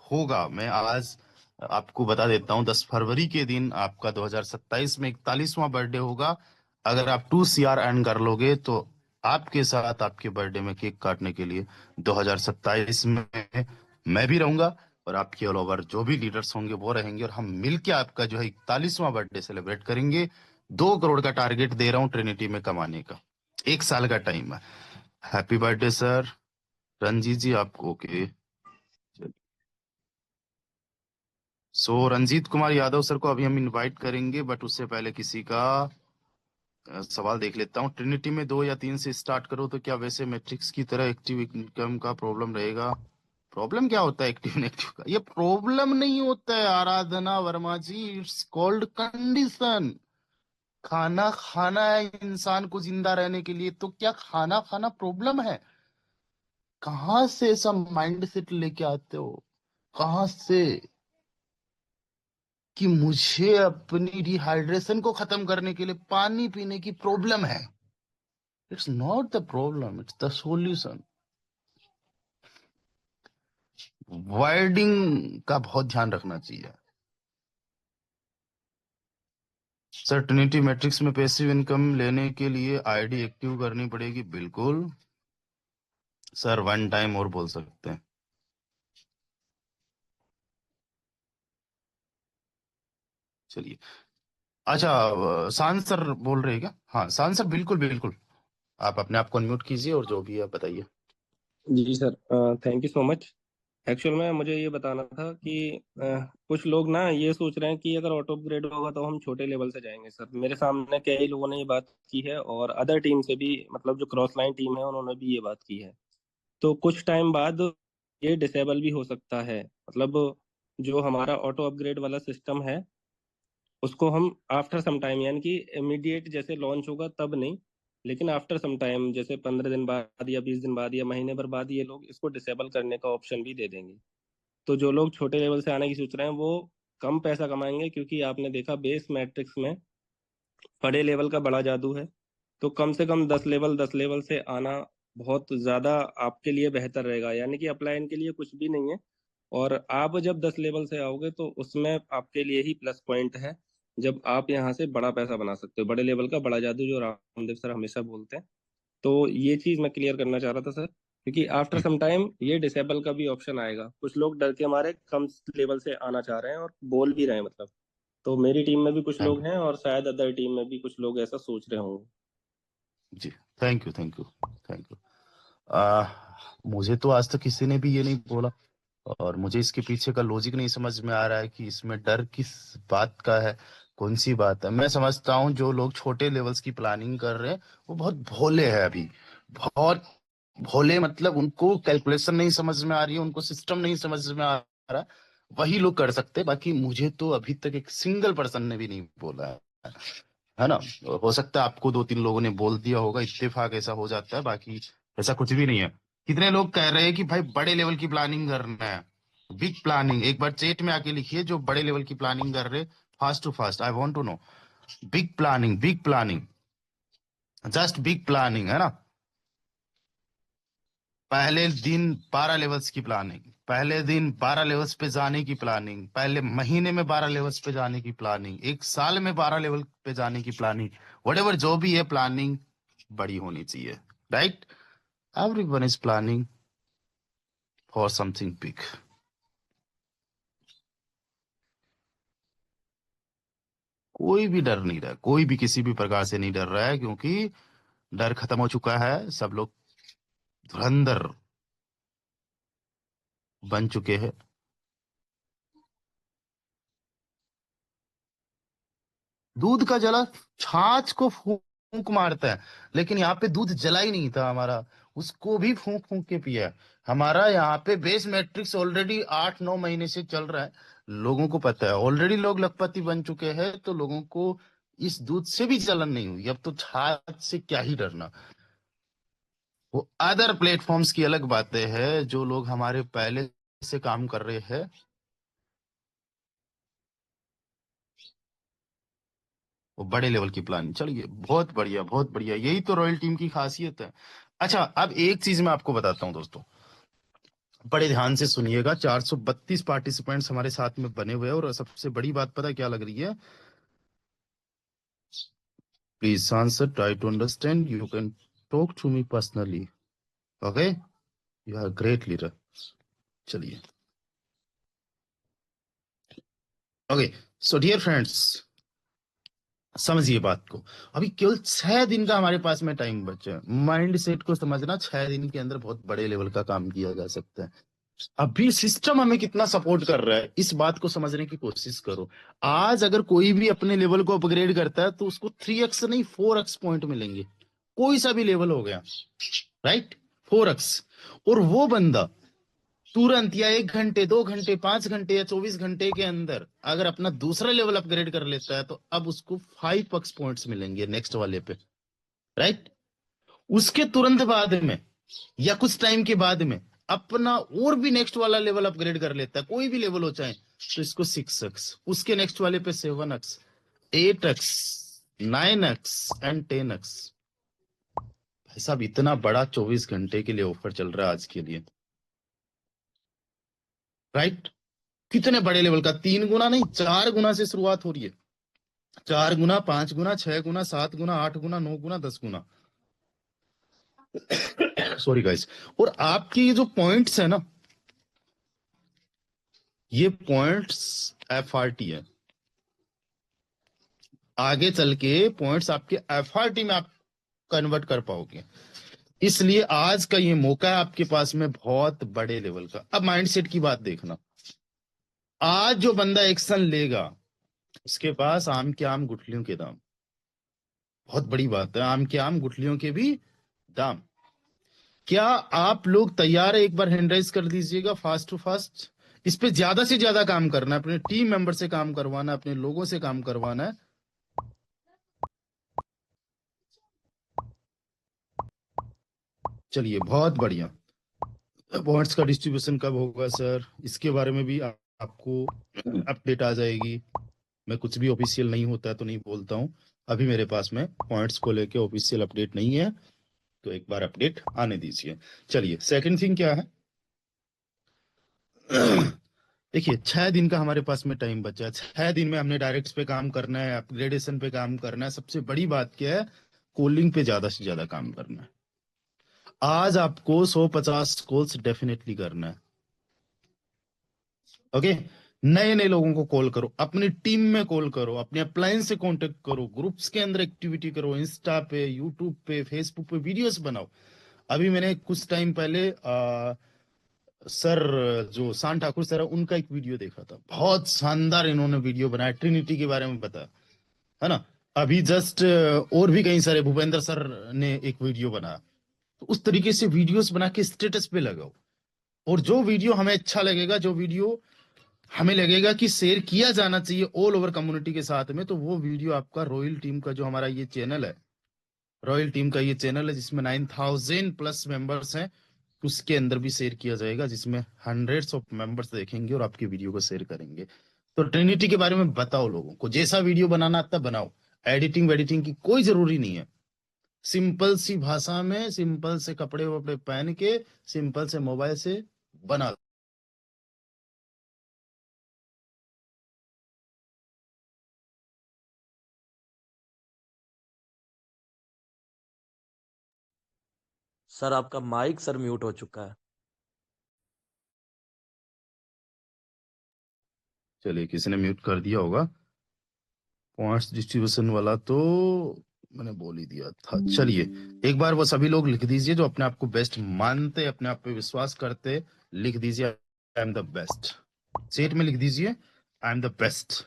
होगा, मैं आज आपको बता देता हूं, 10 फरवरी के दिन आपका 2027 में 41वां बर्थडे होगा। अगर आप 2 CR अर्न कर लोगे तो आपके साथ आपके बर्थडे में केक काटने के लिए 2027 में मैं भी रहूंगा और आपके ऑल ओवर जो भी लीडर्स होंगे वो रहेंगे, और हम मिलके आपका जो है 41वां बर्थडे सेलिब्रेट करेंगे। 2 करोड़ का टारगेट दे रहा हूं ट्रिनिटी में कमाने का, 1 साल का टाइम है। Happy birthday sir. Ranjit ji आपको okay. So Ranjit Kumar Yadav sir को अभी हम इनवाइट करेंगे, बट उससे पहले किसी का सवाल देख लेता हूँ। ट्रिनिटी में 2 या 3 से स्टार्ट करो तो क्या वैसे मैट्रिक्स की तरह एक्टिव इनकम का प्रॉब्लम रहेगा? प्रॉब्लम क्या होता है एक्टिव इनएक्टिव का? ये प्रॉब्लम नहीं होता है आराधना वर्मा जी, इट्स कॉल्ड कंडीशन। खाना खाना है इंसान को जिंदा रहने के लिए, तो क्या खाना खाना प्रॉब्लम है? कहां से ऐसा माइंड सेट लेके आते हो? कहां से कि मुझे अपनी डिहाइड्रेशन को खत्म करने के लिए पानी पीने की प्रॉब्लम है? It's not the problem, it's the solution. Wording का बहुत ध्यान रखना चाहिए। सर ट्रिनिटी मैट्रिक्स में पैसिव इनकम लेने के लिए आईडी एक्टिव करनी पड़ेगी? बिल्कुल सर, 1 टाइम और बोल सकते हैं। चलिए, अच्छा सांस सर बोल रहे हैं क्या? हाँ सांस सर, बिल्कुल बिल्कुल, आप अपने आप को अनम्यूट कीजिए और जो भी है बताइए। जी sir, thank you so much. Actual में मुझे ये बताना था कि कुछ लोग ना ये सोच रहे हैं कि अगर ऑटो अपग्रेड होगा तो हम छोटे लेवल से जाएंगे। सर मेरे सामने कई लोगों ने ये बात की है और अदर टीम से भी, मतलब जो क्रॉस लाइन टीम है उन्होंने भी ये बात की है। तो कुछ टाइम बाद ये डिसेबल भी हो सकता है। मतलब जो हमारा ऑटो अपग्रेड वाला सिस्टम है उसको हम आफ्टर सम टाइम, यानी कि इमीडिएट जैसे लॉन्च होगा तब नहीं, लेकिन आफ्टर सम टाइम जैसे 15 दिन बाद या 20 दिन बाद या महीने भर बाद ये लोग इसको डिसेबल करने का ऑप्शन भी दे देंगे। तो जो लोग छोटे लेवल से आने की सोच रहे हैं वो कम पैसा कमाएंगे, क्योंकि आपने देखा बेस मैट्रिक्स में बड़े लेवल का बड़ा जादू है। तो कम से कम 10 लेवल से आना बहुत ज्यादा आपके लिए बेहतर रहेगा, यानी कि अपलाइन के लिए कुछ भी नहीं है। और आप जब 10 लेवल से आओगे तो उसमें आपके लिए ही प्लस पॉइंट है, जब आप यहाँ से बड़ा पैसा बना सकते हो। बड़े लेवल का बड़ा जादू जो रामदेव सर हमेशा बोलते हैं। तो ये चीज मैं क्लियर करना चाह रहा था सर, क्योंकि आफ्टर सम टाइम ये डिसेबल का भी ऑप्शन आएगा। कुछ लोग डर के हमारे कम लेवल से आना चाह रहे हैं और बोल भी रहे हैं, मतलब। तो मेरी टीम में भी कुछ थैंक लोग हैं और शायद अदर टीम में भी कुछ लोग ऐसा सोच रहे होंगे। जी, thank you thank you thank you. मुझे तो आज तक किसी ने भी ये नहीं बोला और मुझे इसके पीछे का लॉजिक नहीं समझ में आ रहा है कि इसमें डर किस बात का है, कौन सी बात है। मैं समझता हूँ जो लोग छोटे लेवल्स की प्लानिंग कर रहे हैं वो बहुत भोले हैं अभी, बहुत भोले, मतलब उनको कैलकुलेशन नहीं समझ में आ रही है, उनको सिस्टम नहीं समझ में आ रहा, वही लोग कर सकते हैं। बाकी मुझे तो अभी तक एक सिंगल पर्सन ने भी नहीं बोला है ना। हो सकता है आपको 2-3 लोगों ने बोल दिया होगा, इत्तेफाक ऐसा हो जाता है, बाकी ऐसा कुछ भी नहीं है। कितने लोग कह रहे हैं कि भाई बड़े लेवल की प्लानिंग करना है, बिग प्लानिंग, एक बार चैट में आके लिखिए जो बड़े लेवल की प्लानिंग कर रहे, fast to fast, I want to know. Big planning, just big planning, है ना। पहले दिन 12 लेवल्स की प्लानिंग, पहले दिन 12 लेवल्स पे जाने की प्लानिंग, पहले महीने में 12 लेवल्स पे जाने की प्लानिंग, एक साल में 12 लेवल पे जाने की प्लानिंग, व्हाटएवर जो भी है प्लानिंग बड़ी होनी चाहिए, right. Everyone is planning for something big. कोई भी डर नहीं रहा, कोई भी किसी भी प्रकार से नहीं डर रहा है, क्योंकि डर खत्म हो चुका है। सब लोग धुरंधर बन चुके हैं। दूध का जला छाछ को फूंक मारता है, लेकिन यहाँ पे दूध जला ही नहीं था हमारा, उसको भी फूंक फूंक के पिया है। हमारा यहाँ पे बेस मैट्रिक्स ऑलरेडी 8-9 महीने से चल रहा है, लोगों को पता है, ऑलरेडी लोग लखपति बन चुके हैं, तो लोगों को इस दूध से भी जलन नहीं हुई, अब तो छाछ से क्या ही डरना। वो अदर प्लेटफॉर्म्स की अलग बातें हैं, जो लोग हमारे पहले से काम कर रहे हैं। वो बड़े लेवल की प्लानिंग, चलिए बहुत बढ़िया, बहुत बढ़िया, यही तो रॉयल टीम की खासियत है। अच्छा, अब एक चीज मैं आपको बताता हूँ दोस्तों, बड़े ध्यान से सुनिएगा। 432 पार्टिसिपेंट्स हमारे साथ में बने हुए हैं, और सबसे बड़ी बात पता है क्या लग रही है? Please answer, try to understand, you can talk to me personally, okay, you are great leader. चलिए, ओके, सो डियर फ्रेंड्स, समझिए बात को। अभी केवल 6 दिन का हमारे पास में टाइम बचा है। माइंड सेट को समझना, 6 दिन के अंदर बहुत बड़े लेवल का काम किया जा सकता है। अभी सिस्टम हमें कितना सपोर्ट कर रहा है, इस बात को समझने की कोशिश करो। आज अगर कोई भी अपने लेवल को अपग्रेड करता है तो उसको 3x नहीं 4x पॉइंट मिलेंगे, कोई सा भी लेवल हो गया, राइट, 4x। और वो बंदा तुरंत या 1 घंटे, 2 घंटे, 5 घंटे या 24 घंटे के अंदर अगर अपना दूसरा लेवल अपग्रेड कर लेता है, तो अब उसको 5x पॉइंट्स मिलेंगे नेक्स्ट वाले पे, राइट। उसके तुरंत बाद में या कुछ टाइम के बाद में अपना और भी नेक्स्ट वाला लेवल अपग्रेड कर लेता है, कोई भी लेवल हो चाहे, तो इसको 6x, उसके नेक्स्ट वाले पे 7x, 8x, 9x and 10x। भाई साहब, इतना बड़ा 24 घंटे के लिए ऑफर चल रहा है आज के लिए, राइट। कितने बड़े लेवल का, 3 गुना नहीं 4 गुना से शुरुआत हो रही है, 4 गुना, 5 गुना, 6 गुना, 7 गुना, 8 गुना, 9 गुना, 10 गुना, सॉरी गाइस। और आपके ये जो पॉइंट्स है ना, ये पॉइंट्स FRT है, आगे चल के पॉइंट्स आपके FRT में आप कन्वर्ट कर पाओगे। इसलिए आज का ये मौका है आपके पास में बहुत बड़े लेवल का। अब माइंडसेट की बात देखना, आज जो बंदा एक्शन लेगा उसके पास आम के आम गुठलियों के दाम, बहुत बड़ी बात है, आम के आम गुठलियों के भी दाम। क्या आप लोग तैयार है? एक बार हैंड राइज कर दीजिएगा, फास्ट टू फास्ट। इस पे ज्यादा से ज्यादा काम करना है, अपने टीम मेंबर से काम करवाना है, अपने लोगों से काम करवाना है। चलिए, बहुत बढ़िया। पॉइंट्स का डिस्ट्रीब्यूशन कब होगा सर, इसके बारे में भी आपको अपडेट आ जाएगी। मैं कुछ भी ऑफिशियल नहीं होता है तो नहीं बोलता हूं, अभी मेरे पास में पॉइंट्स को लेके ऑफिशियल अपडेट नहीं है, तो एक बार अपडेट आने दीजिए। चलिए, सेकंड थिंग क्या है? देखिए, 6 दिन का हमारे पास में टाइम बचा है। 6 दिन में हमने डायरेक्ट्स पे काम करना है, अपग्रेडेशन पे काम करना है, सबसे बड़ी बात क्या है, कॉलिंग पे ज्यादा से ज्यादा काम करना है। आज आपको 150 कॉल्स डेफिनेटली करना है, ओके। नए नए लोगों को कॉल करो, अपनी टीम में कॉल करो, अपने अप्लायंस से कांटेक्ट करो, ग्रुप्स के अंदर एक्टिविटी करो, इंस्टा पे, यूट्यूब पे, फेसबुक पे वीडियोस बनाओ। अभी मैंने कुछ टाइम पहले सर जो शान ठाकुर सर है उनका एक वीडियो देखा था, बहुत शानदार इन्होंने वीडियो बनाया, ट्रिनिटी के बारे में बताया, है ना। अभी जस्ट और भी कई सारे, भूपेंद्र सर ने एक वीडियो बनाया। तो उस तरीके से वीडियोस बना के स्टेटस पे लगाओ, और जो वीडियो हमें अच्छा लगेगा, जो वीडियो हमें लगेगा कि शेयर किया जाना चाहिए ऑल ओवर कम्युनिटी के साथ में, तो वो वीडियो आपका रॉयल टीम का जो हमारा ये चैनल है, रॉयल टीम का ये चैनल है जिसमें 9000 प्लस मेंबर्स हैं, उसके अंदर भी शेयर किया जाएगा, जिसमें हंड्रेड्स ऑफ मेंबर्स देखेंगे और आपकी वीडियो को शेयर करेंगे। तो ट्रिनिटी के बारे में बताओ लोगों को, जैसा वीडियो बनाना आता बनाओ, एडिटिंग वेडिटिंग की कोई जरूरी नहीं है। सिंपल सी भाषा में, सिंपल से कपड़े वपड़े पहन के, सिंपल से मोबाइल से बना दो। सर आपका माइक सर म्यूट हो चुका है। चलिए, किसी ने म्यूट कर दिया होगा। पॉइंट्स डिस्ट्रीब्यूशन वाला तो मैंने बोल ही दिया था। चलिए, एक बार वो सभी लोग लिख दीजिए जो अपने आप को बेस्ट मानते, अपने आप पे विश्वास करते, लिख दीजिए आई एम द बेस्ट। चैट में लिख दीजिए आई एम द बेस्ट।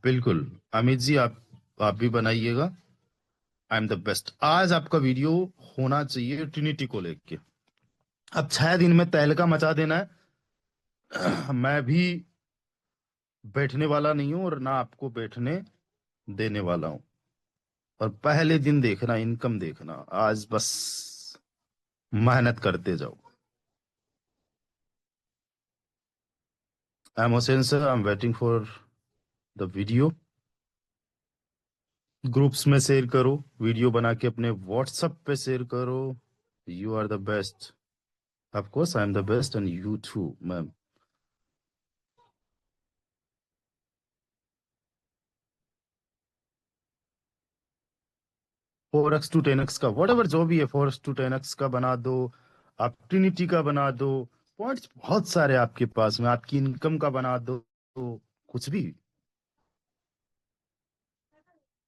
बिल्कुल अमित जी, आप भी बनाइएगा आई एम द बेस्ट। आज आपका वीडियो होना चाहिए ट्रिनिटी को लेके। अब 6 दिन में तहलका मचा देना है। मैं भी बैठने वाला नहीं हूं और ना आपको बैठने देने वाला हूं। और पहले दिन देखना, इनकम देखना, आज बस मेहनत करते जाओ। I am Hussain sir, I am waiting for the video. Groups में शेयर करो, वीडियो बना के अपने व्हाट्सएप पे शेयर करो। You are the best, of course I am the best and you too ma'am. Four X to 10x का what जो भी है, 4x to 10x का बना दो, आप ट्रिनिटी का बना दो, पॉइंट्स बहुत सारे आपके पास में, आपकी इनकम का बना दो, तो कुछ भी।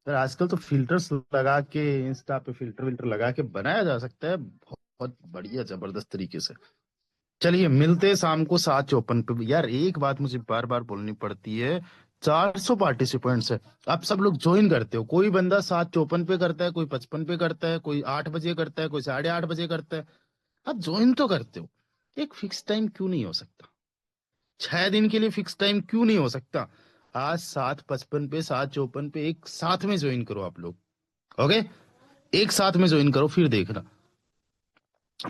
सर आजकल तो फिल्टर्स लगा के, इंस्टा पे फिल्टर विल्टर लगा के बनाया जा सकता है बहुत बढ़िया जबरदस्त तरीके से। चलिए, मिलते हैं शाम को 7:54 पे। यार एक बात मुझे बार बार बोलनी पड़ती है, 400 पार्टिसिपेंट्स है, आप सब लोग ज्वाइन करते हो, कोई बंदा 7:54 पे करता है, कोई 55 पे करता है, कोई 8 बजे करता है, कोई 8:30 बजे करता है। आप ज्वाइन तो करते हो, एक फिक्स टाइम क्यों नहीं हो सकता? 6 दिन के लिए फिक्स टाइम क्यों नहीं हो सकता? आज 7:55 पे, 7:54 पे एक साथ में ज्वाइन करो आप लोग। ओके, एक साथ में ज्वाइन करो, फिर देखना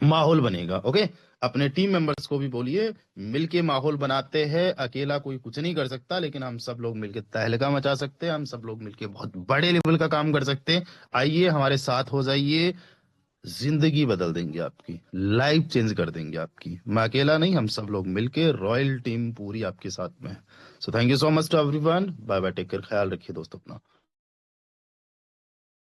माहौल बनेगा। ओके, अपने टीम मेंबर्स को भी बोलिए, मिलके माहौल बनाते हैं। अकेला कोई कुछ नहीं कर सकता, लेकिन हम सब लोग मिलके तहलका मचा सकते हैं, हम सब लोग मिलके बहुत बड़े लेवल का काम कर सकते हैं। आइए हमारे साथ हो जाइए, जिंदगी बदल देंगे आपकी, लाइफ चेंज कर देंगे आपकी। मैं अकेला नहीं, हम सब लोग मिलके, रॉयल टीम पूरी आपके साथ में है। So thank you so much to everyone, bye bye, take care, ख्याल रखिए दोस्तों अपना।